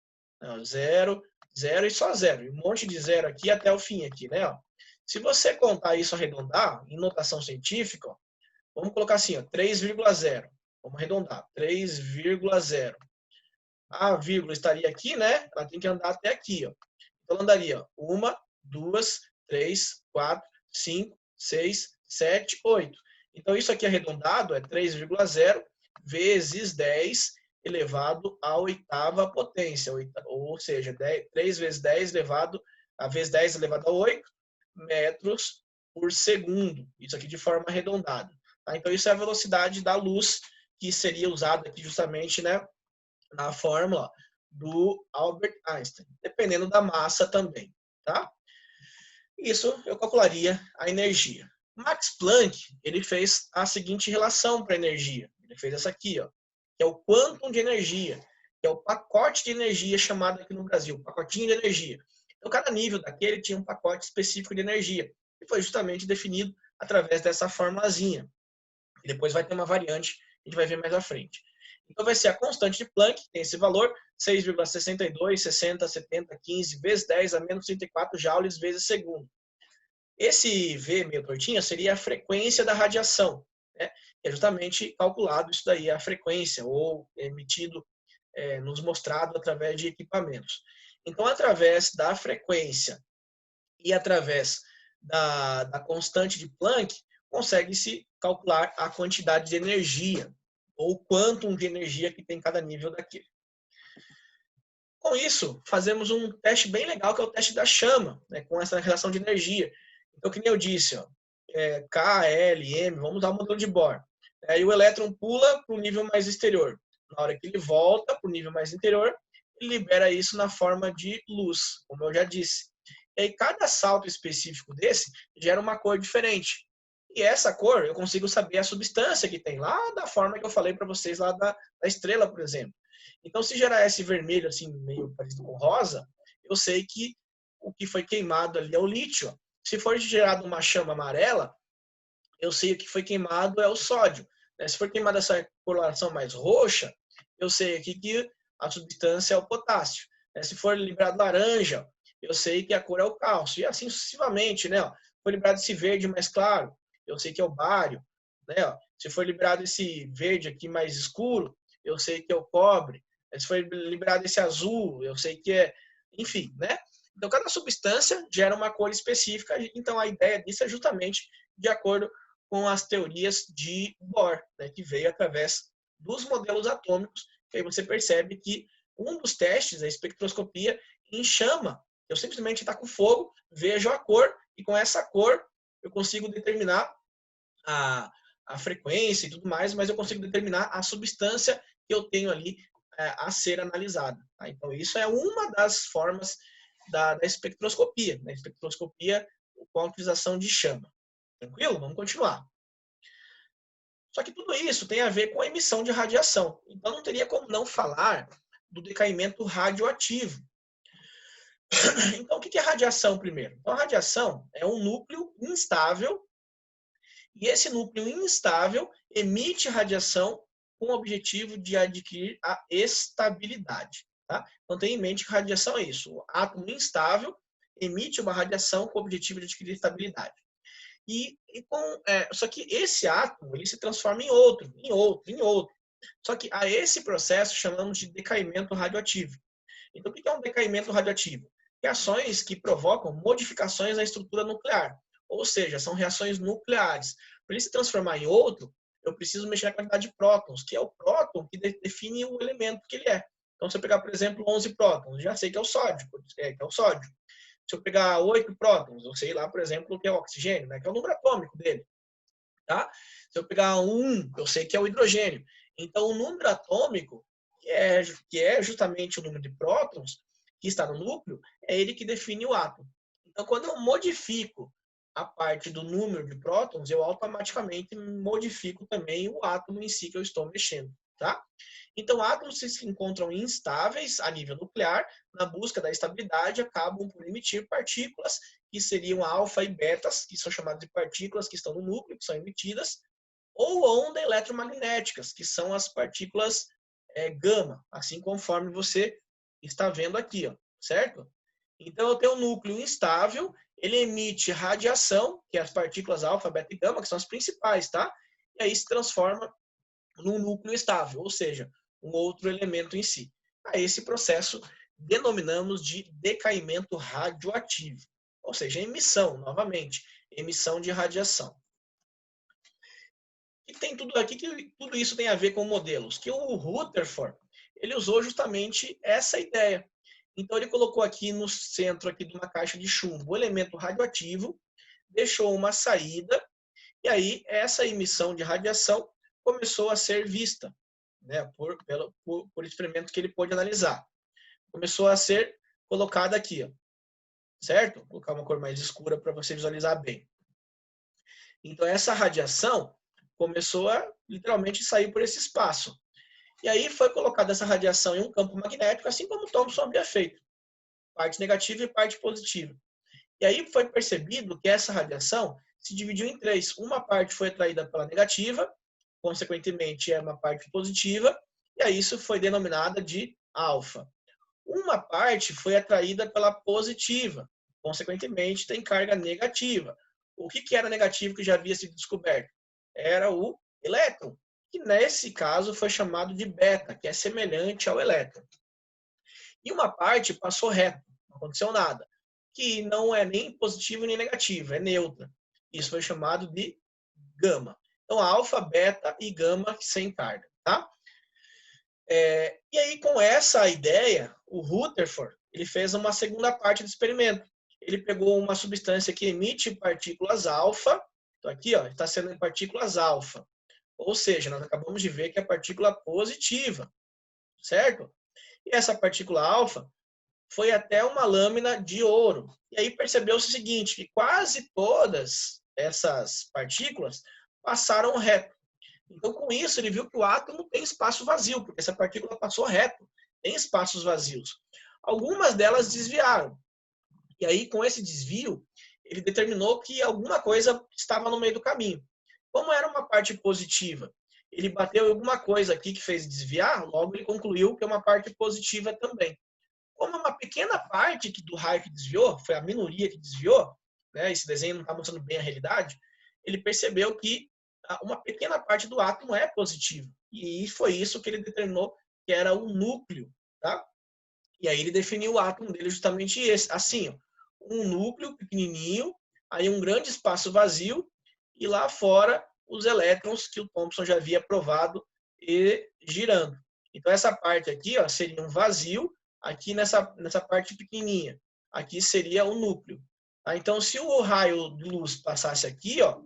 Speaker 1: 0, 0 e só 0. E um monte de 0 aqui até o fim aqui, né? Ó. Se você contar isso, arredondar, em notação científica, ó, vamos colocar assim, 3,0. Vamos arredondar, 3,0. A vírgula estaria aqui, né? Ela tem que andar até aqui, ó. Então, ela andaria 1, 2, 3, 4, 5, 6, 7, 8. Então, isso aqui arredondado é 3,0 vezes 10 elevado à oitava potência. Ou seja, 3 vezes 10 elevado a vezes 10 elevado a 8 metros por segundo. Isso aqui de forma arredondada. Tá? Então, isso é a velocidade da luz que seria usada aqui justamente, né? Na fórmula do Albert Einstein, dependendo da massa também, tá? Isso eu calcularia a energia. Max Planck, ele fez a seguinte relação para a energia. Ele fez essa aqui, ó, que é o quantum de energia, que é o pacote de energia chamado aqui no Brasil, pacotinho de energia. Então, cada nível daquele tinha um pacote específico de energia, e foi justamente definido através dessa formulazinha. E depois vai ter uma variante, a gente vai ver mais à frente. Então, vai ser a constante de Planck, que tem esse valor, 6,62, 60, 70, 15 vezes 10 a menos 34 joules vezes segundo. Esse V meio tortinha seria a frequência da radiação, né? É justamente calculado isso daí, a frequência, ou emitido, nos mostrado através de equipamentos. Então, através da frequência e através da constante de Planck, consegue-se calcular a quantidade de energia, ou quantum de energia que tem cada nível daquele. Com isso, fazemos um teste bem legal, que é o teste da chama, né, com essa relação de energia. Então, que nem eu disse, ó, K, L, M, vamos usar o modelo de Bohr. Aí o elétron pula para o nível mais exterior. Na hora que ele volta para o nível mais interior, ele libera isso na forma de luz, como eu já disse. E aí, cada salto específico desse gera uma cor diferente. E essa cor, eu consigo saber a substância que tem lá da forma que eu falei para vocês lá da estrela, por exemplo. Então, se gerar esse vermelho, assim, meio parecido com rosa, eu sei que o que foi queimado ali é o lítio. Se for gerado uma chama amarela, eu sei que foi queimado é o sódio. Se for queimada essa coloração mais roxa, eu sei aqui que a substância é o potássio. Se for liberado laranja, eu sei que a cor é o cálcio. E assim sucessivamente, né? Se for liberado esse verde mais claro, eu sei que é o bário. Se for liberado esse verde aqui mais escuro, eu sei que é o cobre. Se for liberado esse azul, eu sei que é... Enfim, né? Então, cada substância gera uma cor específica. Então, a ideia disso é justamente de acordo com as teorias de Bohr, né, que veio através dos modelos atômicos, que aí você percebe que um dos testes, a espectroscopia, em chama, eu simplesmente taco fogo, vejo a cor, e com essa cor eu consigo determinar a frequência e tudo mais, mas eu consigo determinar a substância que eu tenho ali a ser analisada. Tá? Então, isso é uma das formas da espectroscopia, né? Espectroscopia com a utilização de chama. Tranquilo? Vamos continuar. Só que tudo isso tem a ver com a emissão de radiação. Então, não teria como não falar do decaimento radioativo. Então, o que é radiação primeiro? Então, a radiação é um núcleo instável e esse núcleo instável emite radiação com o objetivo de adquirir a estabilidade. Tá? Então, tenha em mente que radiação é isso. O átomo instável emite uma radiação com o objetivo de adquirir estabilidade. Só que esse átomo ele se transforma em outro. Só que a esse processo chamamos de decaimento radioativo. Então, o que é um decaimento radioativo? Reações que provocam modificações na estrutura nuclear. Ou seja, são reações nucleares. Para ele se transformar em outro, eu preciso mexer na quantidade de prótons, que é o próton que define o elemento que ele é. Então, se eu pegar, por exemplo, 11 prótons, já sei que é o sódio. Se eu pegar 8 prótons, eu sei lá, por exemplo, que é o oxigênio, né, que é o número atômico dele. Tá? Se eu pegar 1, eu sei que é o hidrogênio. Então, o número atômico, que é justamente o número de prótons que está no núcleo, é ele que define o átomo. Então, quando eu modifico a parte do número de prótons, eu automaticamente modifico também o átomo em si que eu estou mexendo. Tá? Então, átomos que se encontram instáveis a nível nuclear, na busca da estabilidade, acabam por emitir partículas que seriam alfa e betas, que são chamadas de partículas que estão no núcleo, que são emitidas, ou ondas eletromagnéticas, que são as partículas gama, assim conforme você está vendo aqui, ó, certo? Então, eu tenho um núcleo instável, ele emite radiação, que é as partículas alfa, beta e gama, que são as principais, tá? E aí se transforma num núcleo estável, ou seja, um outro elemento em si. A esse processo denominamos de decaimento radioativo, ou seja, emissão, novamente, emissão de radiação. E tem tudo aqui que tudo isso tem a ver com modelos, que o Rutherford, ele usou justamente essa ideia. Então ele colocou aqui no centro aqui de uma caixa de chumbo o elemento radioativo, deixou uma saída, e aí essa emissão de radiação começou a ser vista, né, por experimento que ele pôde analisar. Começou a ser colocada aqui, ó, certo? Vou colocar uma cor mais escura para você visualizar bem. Então, essa radiação começou a literalmente sair por esse espaço. E aí foi colocada essa radiação em um campo magnético, assim como Thomson havia feito. Parte negativa e parte positiva. E aí foi percebido que essa radiação se dividiu em três. Uma parte foi atraída pela negativa, consequentemente é uma parte positiva, e aí isso foi denominada de alfa. Uma parte foi atraída pela positiva, consequentemente tem carga negativa. O que era negativo que já havia sido descoberto? Era o elétron, que nesse caso foi chamado de beta, que é semelhante ao elétron. E uma parte passou reto, não aconteceu nada, que não é nem positivo nem negativo, é neutra. Isso foi chamado de gama. Então, alfa, beta e gama sem carga. Tá? E aí, com essa ideia, o Rutherford ele fez uma segunda parte do experimento. Ele pegou uma substância que emite partículas alfa. Então, aqui está sendo em partículas alfa. Ou seja, nós acabamos de ver que é partícula positiva. Certo? E essa partícula alfa foi até uma lâmina de ouro. E aí percebeu-se o seguinte, que quase todas essas partículas passaram reto. Então, com isso, ele viu que o átomo tem espaço vazio, porque essa partícula passou reto, tem espaços vazios. Algumas delas desviaram. E aí, com esse desvio, ele determinou que alguma coisa estava no meio do caminho. Como era uma parte positiva, ele bateu em alguma coisa aqui que fez desviar, logo ele concluiu que é uma parte positiva também. Como é uma pequena parte do raio que desviou, foi a minoria que desviou, né, esse desenho não está mostrando bem a realidade, ele percebeu que uma pequena parte do átomo é positiva. E foi isso que ele determinou que era o núcleo. Tá? E aí ele definiu o átomo dele justamente assim, ó, um núcleo pequenininho, aí um grande espaço vazio, e lá fora os elétrons que o Thomson já havia provado e girando. Então essa parte aqui, ó, seria um vazio, aqui nessa parte pequenininha. Aqui seria o núcleo. Tá? Então se o raio de luz passasse aqui, ó,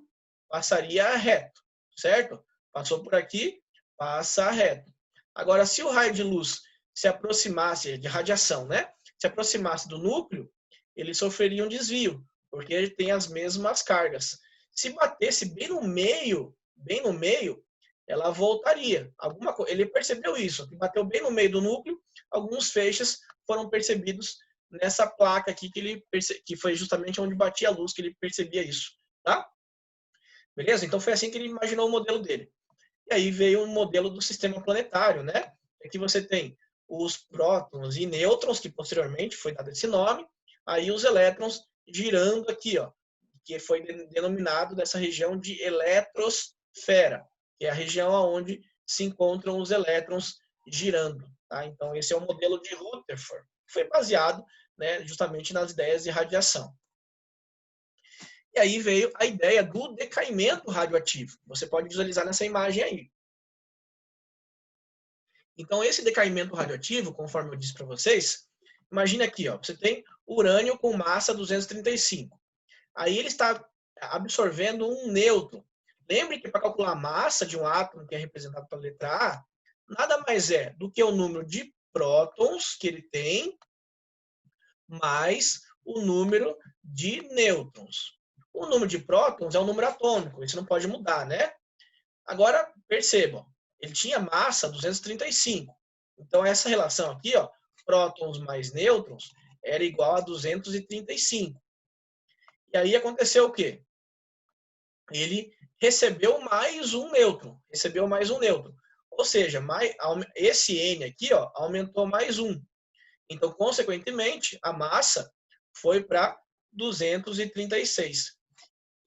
Speaker 1: passaria reto, certo? Passou por aqui, passa reto. Agora, se o raio de luz se aproximasse, de radiação, né? Se aproximasse do núcleo, ele sofreria um desvio, porque ele tem as mesmas cargas. Se batesse bem no meio, ela voltaria. Ele percebeu isso, que bateu bem no meio do núcleo, alguns feixes foram percebidos nessa placa aqui que foi justamente onde batia a luz que ele percebia isso, tá? Beleza? Então foi assim que ele imaginou o modelo dele. E aí veio um modelo do sistema planetário, né? Aqui você tem os prótons e nêutrons, que posteriormente foi dado esse nome, aí os elétrons girando aqui, ó, que foi denominado dessa região de eletrosfera, que é a região onde se encontram os elétrons girando. Tá? Então esse é o modelo de Rutherford, que foi baseado, né, justamente nas ideias de radiação. E aí veio a ideia do decaimento radioativo. Você pode visualizar nessa imagem aí. Então, esse decaimento radioativo, conforme eu disse para vocês, imagine aqui, ó, você tem urânio com massa 235. Aí ele está absorvendo um nêutron. Lembre que para calcular a massa de um átomo, que é representado pela letra A, nada mais é do que o número de prótons que ele tem, mais o número de nêutrons. O número de prótons é um número atômico, isso não pode mudar, né? Agora, percebam, ele tinha massa 235. Então, essa relação aqui, ó, prótons mais nêutrons, era igual a 235. E aí aconteceu o quê? Ele recebeu mais um nêutron. Ou seja, esse N aqui, ó, aumentou mais um. Então, consequentemente, a massa foi para 236.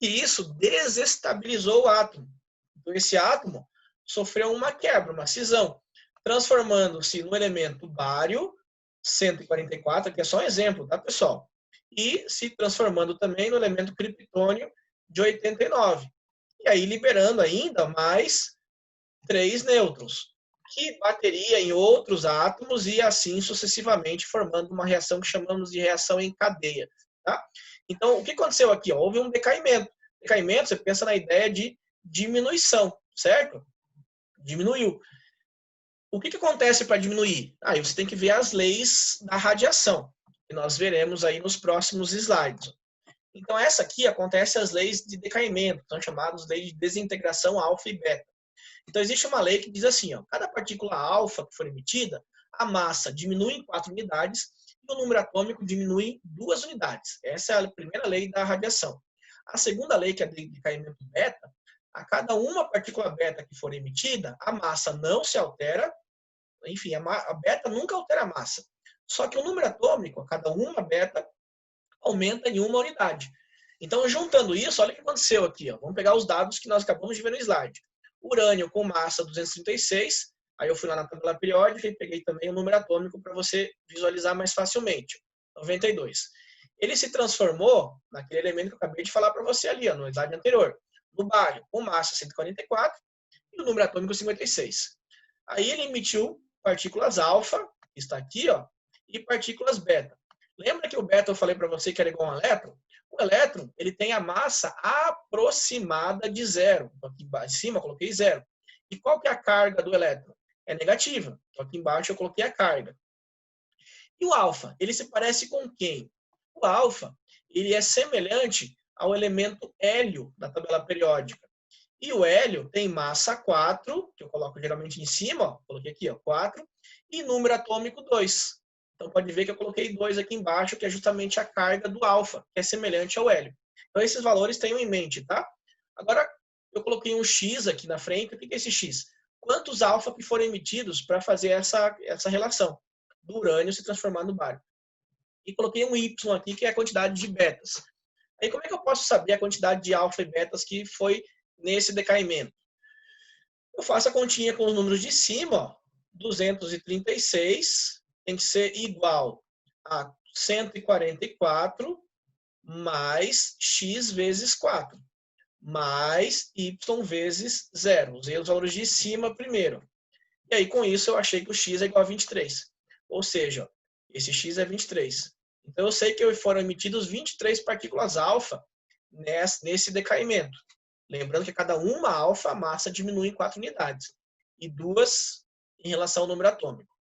Speaker 1: E isso desestabilizou o átomo. Então, esse átomo sofreu uma quebra, uma cisão, transformando-se no elemento bário 144, que é só um exemplo, tá, pessoal? E se transformando também no elemento criptônio de 89. E aí liberando ainda mais 3 nêutrons, que bateria em outros átomos e assim sucessivamente, formando uma reação que chamamos de reação em cadeia. Tá? Então, o que aconteceu aqui? Ó? Houve um decaimento. Decaimento, você pensa na ideia de diminuição, certo? Diminuiu. O que acontece para diminuir? Aí você tem que ver as leis da radiação, que nós veremos aí nos próximos slides. Então, essa aqui acontece as leis de decaimento, são chamadas leis de desintegração alfa e beta. Então, existe uma lei que diz assim, ó, cada partícula alfa que for emitida, a massa diminui em 4 unidades e o número atômico diminui em 2 unidades. Essa é a primeira lei da radiação. A segunda lei, que é a lei de decaimento beta, a cada uma partícula beta que for emitida, a massa não se altera, enfim, a beta nunca altera a massa. Só que o número atômico, a cada uma beta, aumenta em 1 unidade. Então, juntando isso, olha o que aconteceu aqui. Ó. Vamos pegar os dados que nós acabamos de ver no slide. Urânio com massa 236, aí eu fui lá na tabela periódica e peguei também o número atômico para você visualizar mais facilmente. 92. Ele se transformou naquele elemento que eu acabei de falar para você ali, ó, no slide anterior. No bário, com massa 144 e o número atômico 56. Aí ele emitiu partículas alfa, que está aqui, ó, e partículas beta. Lembra que o beta eu falei para você que era igual a um elétron? O elétron, ele tem a massa aproximada de zero. Então, aqui em cima eu coloquei zero. E qual que é a carga do elétron? É negativa. Então, aqui embaixo eu coloquei a carga. E o alfa? Ele se parece com quem? O alfa, ele é semelhante ao elemento hélio da tabela periódica. E o hélio tem massa 4, que eu coloco geralmente em cima, ó, coloquei aqui, ó, 4, e número atômico 2. Então, pode ver que eu coloquei 2 aqui embaixo, que é justamente a carga do alfa, que é semelhante ao hélio. Então, esses valores tenham em mente, tá? Agora, eu coloquei um X aqui na frente. O que é esse X? Quantos alfa que foram emitidos para fazer essa relação do urânio se transformar no bário. E coloquei um Y aqui, que é a quantidade de betas. Aí como é que eu posso saber a quantidade de alfa e betas que foi nesse decaimento? Eu faço a continha com os números de cima, ó. 236 tem que ser igual a 144 mais x vezes 4, mais y vezes 0. Usei os valores de cima primeiro. E aí, com isso, eu achei que o x é igual a 23. Ou seja, esse x é 23. Então, eu sei que foram emitidos 23 partículas alfa nesse decaimento. Lembrando que cada uma alfa, a massa diminui em 4 unidades. E 2 em relação ao número atômico.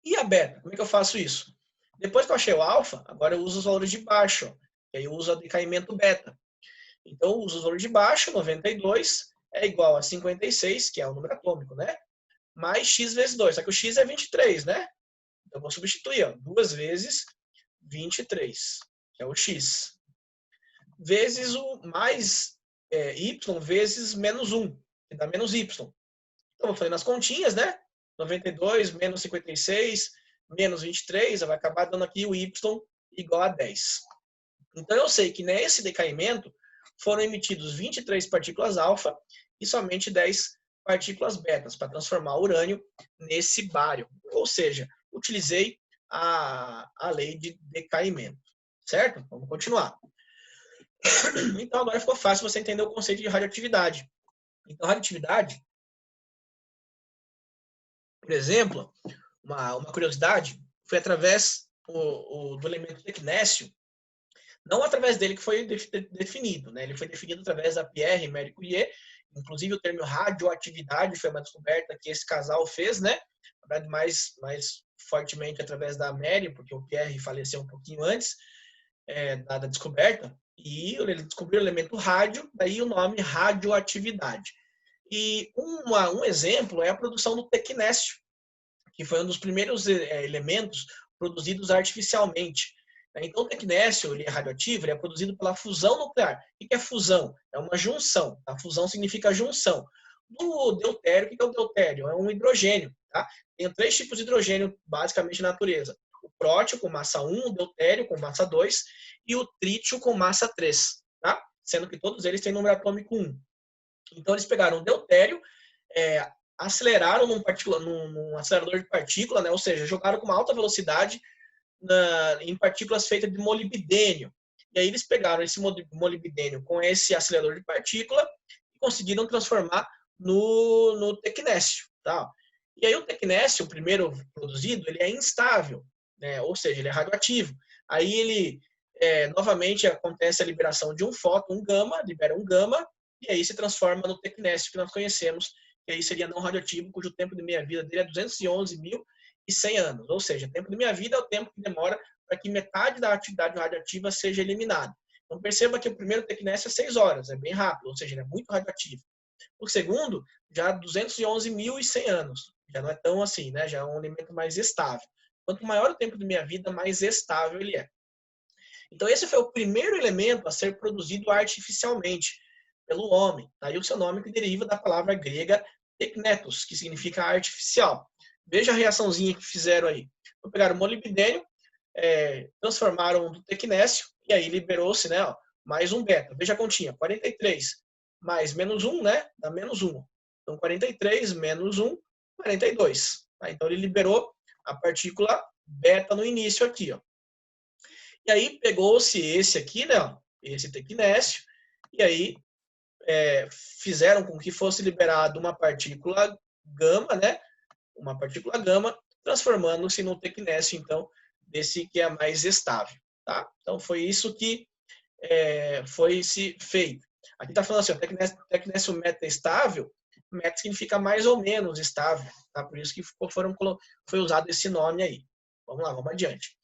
Speaker 1: E a beta? Como é que eu faço isso? Depois que eu achei o alfa, agora eu uso os valores de baixo. E aí eu uso o decaimento beta. Então, eu uso os valores de baixo, 92 é igual a 56, que é o número atômico, né? Mais x vezes 2. Só que o x é 23, né? Então, eu vou substituir, ó, 2 vezes 23, que é o x. Vezes o mais y vezes menos 1, que dá menos y. Então, eu vou fazer nas continhas, né? 92 menos 56 menos 23, vai acabar dando aqui o y igual a 10. Então, eu sei que nesse decaimento foram emitidos 23 partículas alfa e somente 10 partículas betas para transformar o urânio nesse bário. Ou seja, utilizei a lei de decaimento. Certo? Vamos continuar. Então, agora ficou fácil você entender o conceito de radioatividade. Então, radioatividade, por exemplo, uma curiosidade, foi através do elemento tecnécio, não através dele que foi definido, né? Ele foi definido através da Pierre e Marie Curie, inclusive o termo radioatividade foi uma descoberta que esse casal fez, né? Na verdade, mais fortemente através da Marie, porque o Pierre faleceu um pouquinho antes da descoberta, e ele descobriu o elemento rádio, daí o nome radioatividade. E um exemplo é a produção do tecnécio, que foi um dos primeiros elementos produzidos artificialmente. Então, o tecnécio ele é radioativo, ele é produzido pela fusão nuclear. O que é fusão? É uma junção. A fusão significa junção. Do deutério, o que é o deutério? É um hidrogênio. Tá? Tem 3 tipos de hidrogênio, basicamente, na natureza. O prótio, com massa 1, o deutério, com massa 2, e o trítio, com massa 3. Tá? Sendo que todos eles têm número atômico 1. Então, eles pegaram o deutério, aceleraram num acelerador de partícula, né? Ou seja, jogaram com uma alta velocidade em partículas feitas de molibdênio. E aí eles pegaram esse molibdênio com esse acelerador de partícula e conseguiram transformar no tecnécio. Tá? E aí o tecnécio, o primeiro produzido, ele é instável, né? Ou seja, ele é radioativo. Aí ele, novamente, acontece a liberação de um fóton, um gama, libera um gama, e aí se transforma no tecnécio que nós conhecemos, que aí seria não radioativo, cujo tempo de meia-vida dele é 211.100 anos. Ou seja, o tempo de meia-vida é o tempo que demora para que metade da atividade radioativa seja eliminada. Então, perceba que o primeiro tecnécio é 6 horas, é bem rápido, ou seja, ele é muito radioativo. O segundo, já 211.100 anos. Já não é tão assim, né? Já é um elemento mais estável. Quanto maior o tempo de meia-vida, mais estável ele é. Então, esse foi o primeiro elemento a ser produzido artificialmente pelo homem. Daí o seu nome que deriva da palavra grega teknetos, que significa artificial. Veja a reaçãozinha que fizeram aí. Então, pegaram o molibdênio, transformaram do tecnécio, e aí liberou-se, né, mais um beta. Veja a continha, 43 mais menos 1, né, dá menos 1. Então, 43 menos 1, 42. Tá? Então, ele liberou a partícula beta no início aqui. Ó. E aí, pegou-se esse aqui, né, esse tecnécio, e aí fizeram com que fosse liberado uma partícula gama, né? Uma partícula gama, transformando-se no tecnécio, então, desse que é mais estável, tá? Então, foi isso que foi se feito. Aqui está falando assim, tecnécio metaestável, meta significa mais ou menos estável, tá? Por isso que foi usado esse nome aí. Vamos lá, vamos adiante.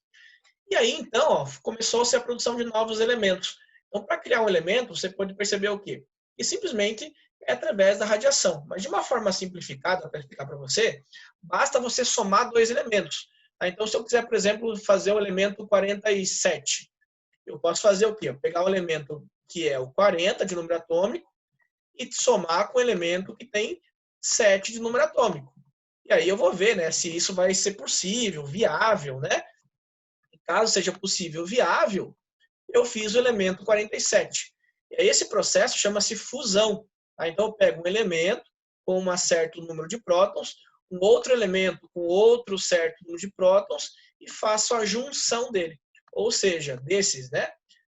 Speaker 1: E aí, então, começou-se a produção de novos elementos. Então, para criar um elemento, você pode perceber o quê? E simplesmente é através da radiação. Mas de uma forma simplificada, para explicar para você, basta você somar 2 elementos. Tá? Então, se eu quiser, por exemplo, fazer o elemento 47, eu posso fazer o quê? Eu pegar o elemento que é o 40 de número atômico e somar com o elemento que tem 7 de número atômico. E aí eu vou ver, né, se isso vai ser possível, viável, né? Caso seja possível, viável, eu fiz o elemento 47. E aí esse processo chama-se fusão. Tá? Então eu pego um elemento com um certo número de prótons, um outro elemento com outro certo número de prótons e faço a junção dele. Ou seja, desses, né?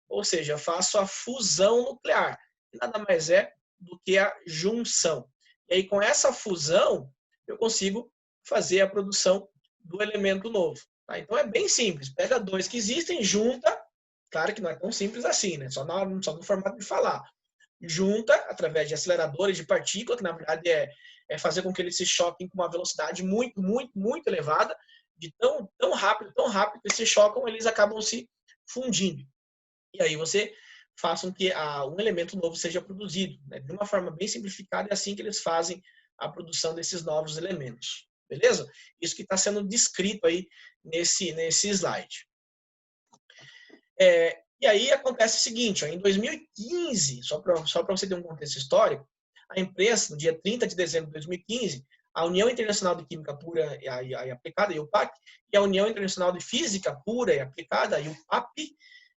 Speaker 1: Ou seja, eu faço a fusão nuclear. Que nada mais é do que a junção. E aí com essa fusão eu consigo fazer a produção do elemento novo. Tá? Então é bem simples. Pega dois que existem, junta. Claro que não é tão simples assim, né? Só no formato de falar. Junta através de aceleradores de partícula, que na verdade é fazer com que eles se choquem com uma velocidade muito, muito, muito elevada, de tão rápido que eles se chocam, eles acabam se fundindo. E aí você faça com que um elemento novo seja produzido. Né? De uma forma bem simplificada, é assim que eles fazem a produção desses novos elementos. Beleza? Isso que está sendo descrito aí nesse slide. E aí acontece o seguinte, ó, em 2015, só para você ter um contexto histórico, a imprensa, no dia 30 de dezembro de 2015, a União Internacional de Química Pura e Aplicada, a UPAC, e a União Internacional de Física Pura e Aplicada, a UPAP,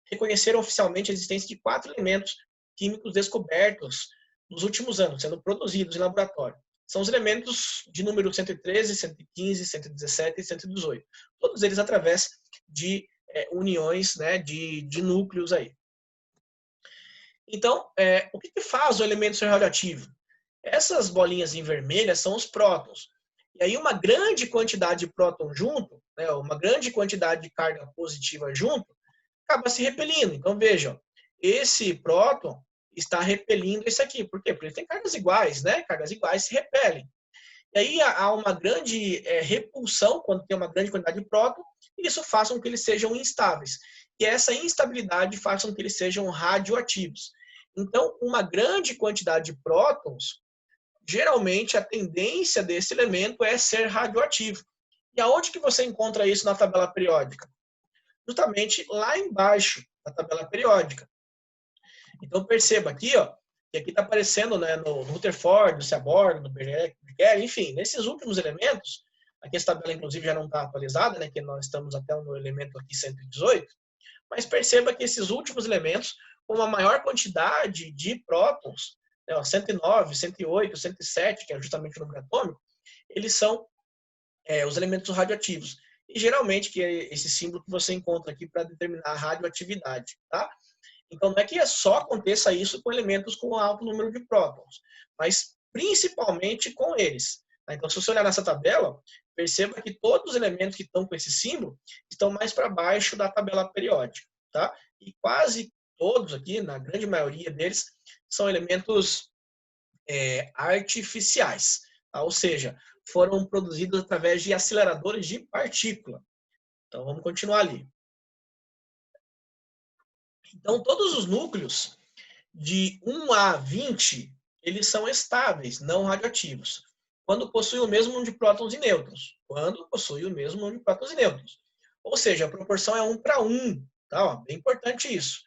Speaker 1: reconheceram oficialmente a existência de 4 elementos químicos descobertos nos últimos anos, sendo produzidos em laboratório. São os elementos de número 113, 115, 117 e 118. Todos eles através de uniões, né, de núcleos aí. Então, o que faz o elemento ser radioativo? Essas bolinhas em vermelha são os prótons. E aí uma grande quantidade de próton junto, né, uma grande quantidade de carga positiva junto, acaba se repelindo. Então, vejam, esse próton está repelindo esse aqui. Por quê? Porque ele tem cargas iguais, né? Cargas iguais se repelem. E aí há uma grande repulsão quando tem uma grande quantidade de próton, e isso faz com que eles sejam instáveis. E essa instabilidade faz com que eles sejam radioativos. Então, uma grande quantidade de prótons, geralmente a tendência desse elemento é ser radioativo. E aonde que você encontra isso na tabela periódica? Justamente lá embaixo da tabela periódica. Então perceba aqui, ó, que aqui está aparecendo, né, no Rutherford, no Seaborg, no Berger, enfim, nesses últimos elementos, aqui essa tabela inclusive já não está atualizada, né, que nós estamos até no elemento aqui 118, mas perceba que esses últimos elementos, com uma maior quantidade de prótons, né, 109, 108, 107, que é justamente o número atômico, eles são os elementos radioativos. E geralmente, que é esse símbolo que você encontra aqui para determinar a radioatividade, tá? Então, não é que só aconteça isso com elementos com alto número de prótons, mas principalmente com eles. Tá? Então, se você olhar nessa tabela, perceba que todos os elementos que estão com esse símbolo estão mais para baixo da tabela periódica. Tá? E quase todos aqui, na grande maioria deles, são elementos artificiais. Tá? Ou seja, foram produzidos através de aceleradores de partícula. Então, vamos continuar ali. Então, todos os núcleos de 1 a 20, eles são estáveis, não radioativos, quando possuem o mesmo número de prótons e nêutrons. Quando possuem o mesmo número de prótons e nêutrons. Ou seja, a proporção é 1 para 1. Tá? Ó, bem importante isso.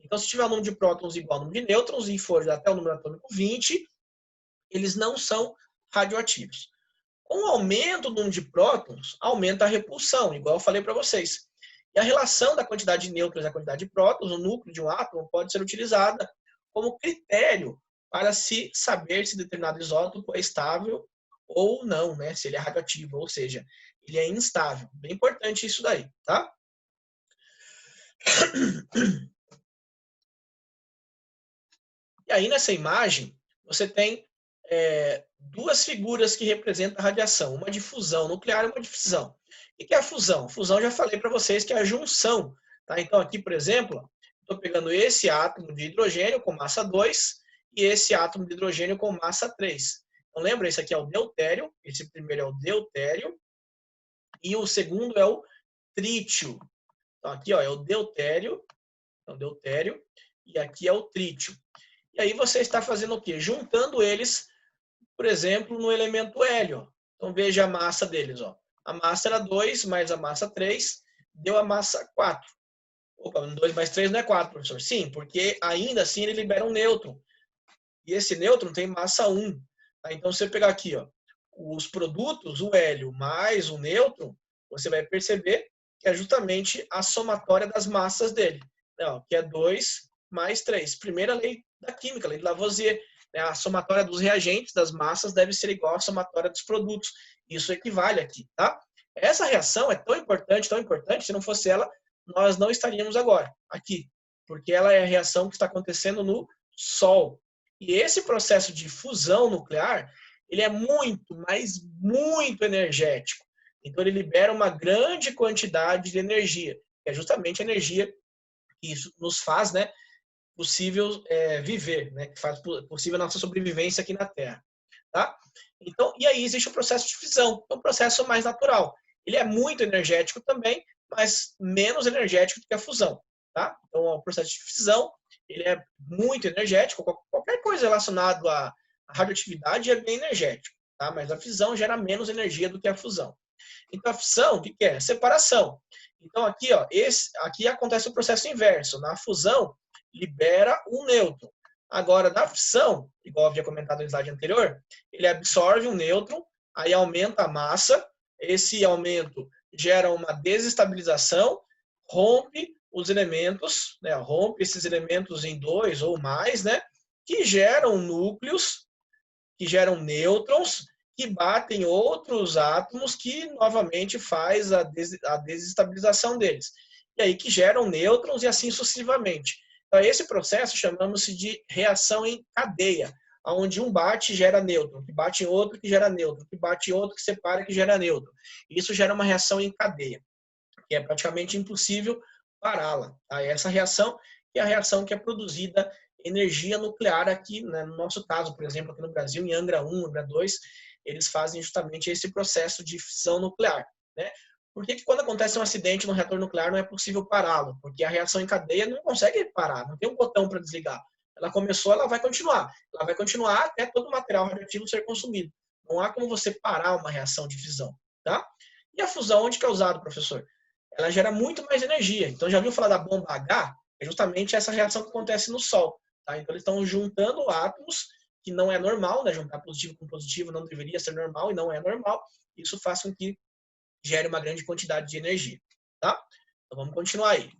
Speaker 1: Então, se tiver o número de prótons igual ao número de nêutrons e for até o número atômico 20, eles não são radioativos. Com o aumento do número de prótons, aumenta a repulsão, igual eu falei para vocês. E a relação da quantidade de nêutrons e da quantidade de prótons no núcleo de um átomo pode ser utilizada como critério para se saber se determinado isótopo é estável ou não, né? Se ele é radioativo, ou seja, ele é instável. Bem importante isso daí, tá? E aí nessa imagem, você tem duas figuras que representam a radiação, uma de fusão nuclear e uma de fissão. O que é a fusão? Fusão, já falei para vocês que é a junção. Tá? Então, aqui, por exemplo, estou pegando esse átomo de hidrogênio com massa 2 e esse átomo de hidrogênio com massa 3. Então, lembra, esse aqui é o deutério, esse primeiro é o deutério e o segundo é o trítio. Então, aqui ó, é o deutério, e aqui é o trítio. E aí você está fazendo o quê? Juntando eles, por exemplo, no elemento hélio. Então veja a massa deles. Ó. A massa era 2 mais a massa 3, deu a massa 4. Opa, 2 mais 3 não é 4, professor. Sim, porque ainda assim ele libera um nêutron. e esse nêutron tem massa 1. Tá? Então, se você pegar aqui, ó, os produtos, o hélio mais o nêutron, você vai perceber que é justamente a somatória das massas dele, né, ó, que é 2 mais 3. Primeira lei da química, lei de Lavoisier. Né, a somatória dos reagentes, das massas, deve ser igual à somatória dos produtos. Isso equivale aqui. Tá? Essa reação é tão importante, se não fosse ela, nós não estaríamos agora aqui, porque ela é a reação que está acontecendo no Sol. E esse processo de fusão nuclear, ele é muito, mas muito energético. Então, ele libera uma grande quantidade de energia, que é justamente a energia que nos faz, né, possível viver, né, que faz possível a nossa sobrevivência aqui na Terra. Tá? Então, e aí existe o processo de fissão, é um processo mais natural. Ele é muito energético também, mas menos energético do que a fusão. Tá? Então, o processo de fissão, ele é muito energético, qualquer coisa relacionada à radioatividade é bem energético, tá? Mas a fissão gera menos energia do que a fusão. Então, a fissão, o que é? Separação. Então, aqui, ó, aqui acontece o processo inverso. Na fusão, libera o nêutron. Agora, na fissão, igual eu havia comentado no slide anterior, ele absorve um nêutron, aí aumenta a massa, esse aumento gera uma desestabilização, rompe os elementos, né, rompe esses elementos em 2 ou mais, né, que geram núcleos, que geram nêutrons, que batem outros átomos, que novamente faz a desestabilização deles. E aí que geram nêutrons e assim sucessivamente. Então, esse processo chamamos-se de reação em cadeia, onde um bate gera nêutron, que bate em outro que gera nêutron, que bate em outro que separa que gera nêutron. Isso gera uma reação em cadeia, que é praticamente impossível pará-la. Tá? Essa reação é a reação que é produzida energia nuclear aqui, né? No nosso caso, por exemplo, aqui no Brasil, em Angra 1, Angra 2, eles fazem justamente esse processo de fissão nuclear. Né? Por que quando acontece um acidente no reator nuclear não é possível pará-lo? Porque a reação em cadeia não consegue parar, não tem um botão para desligar. Ela começou, ela vai continuar. Ela vai continuar até todo o material radioativo ser consumido. Não há como você parar uma reação de fissão. Tá? E a fusão, onde que é usado, professor? Ela gera muito mais energia. Então, já ouviu falar da bomba H? É justamente essa reação que acontece no Sol. Tá? Então, eles estão juntando átomos, que não é normal, né? Juntar positivo com positivo não deveria ser normal e não é normal. Isso faz com que gere uma grande quantidade de energia. Tá? Então, vamos continuar aí.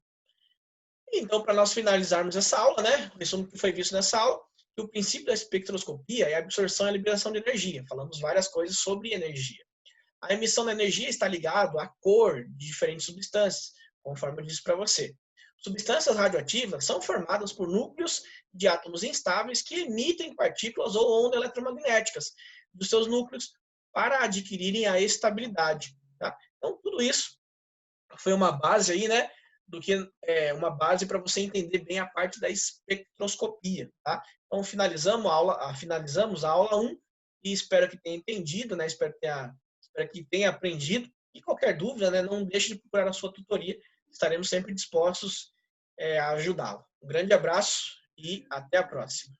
Speaker 1: Então, para nós finalizarmos essa aula, né? Resumo que foi visto nessa aula, que o princípio da espectroscopia é a absorção e a liberação de energia. Falamos várias coisas sobre energia. A emissão da energia está ligada à cor de diferentes substâncias, conforme eu disse para você. Substâncias radioativas são formadas por núcleos de átomos instáveis que emitem partículas ou ondas eletromagnéticas dos seus núcleos para adquirirem a estabilidade. Tá? Então, tudo isso foi uma base aí, né? Uma base para você entender bem a parte da espectroscopia. Tá? Então, finalizamos a aula 1 e espero que tenha entendido, né? Espero que tenha aprendido. E qualquer dúvida, né, não deixe de procurar a sua tutoria. Estaremos sempre dispostos a ajudá-lo. Um grande abraço e até a próxima.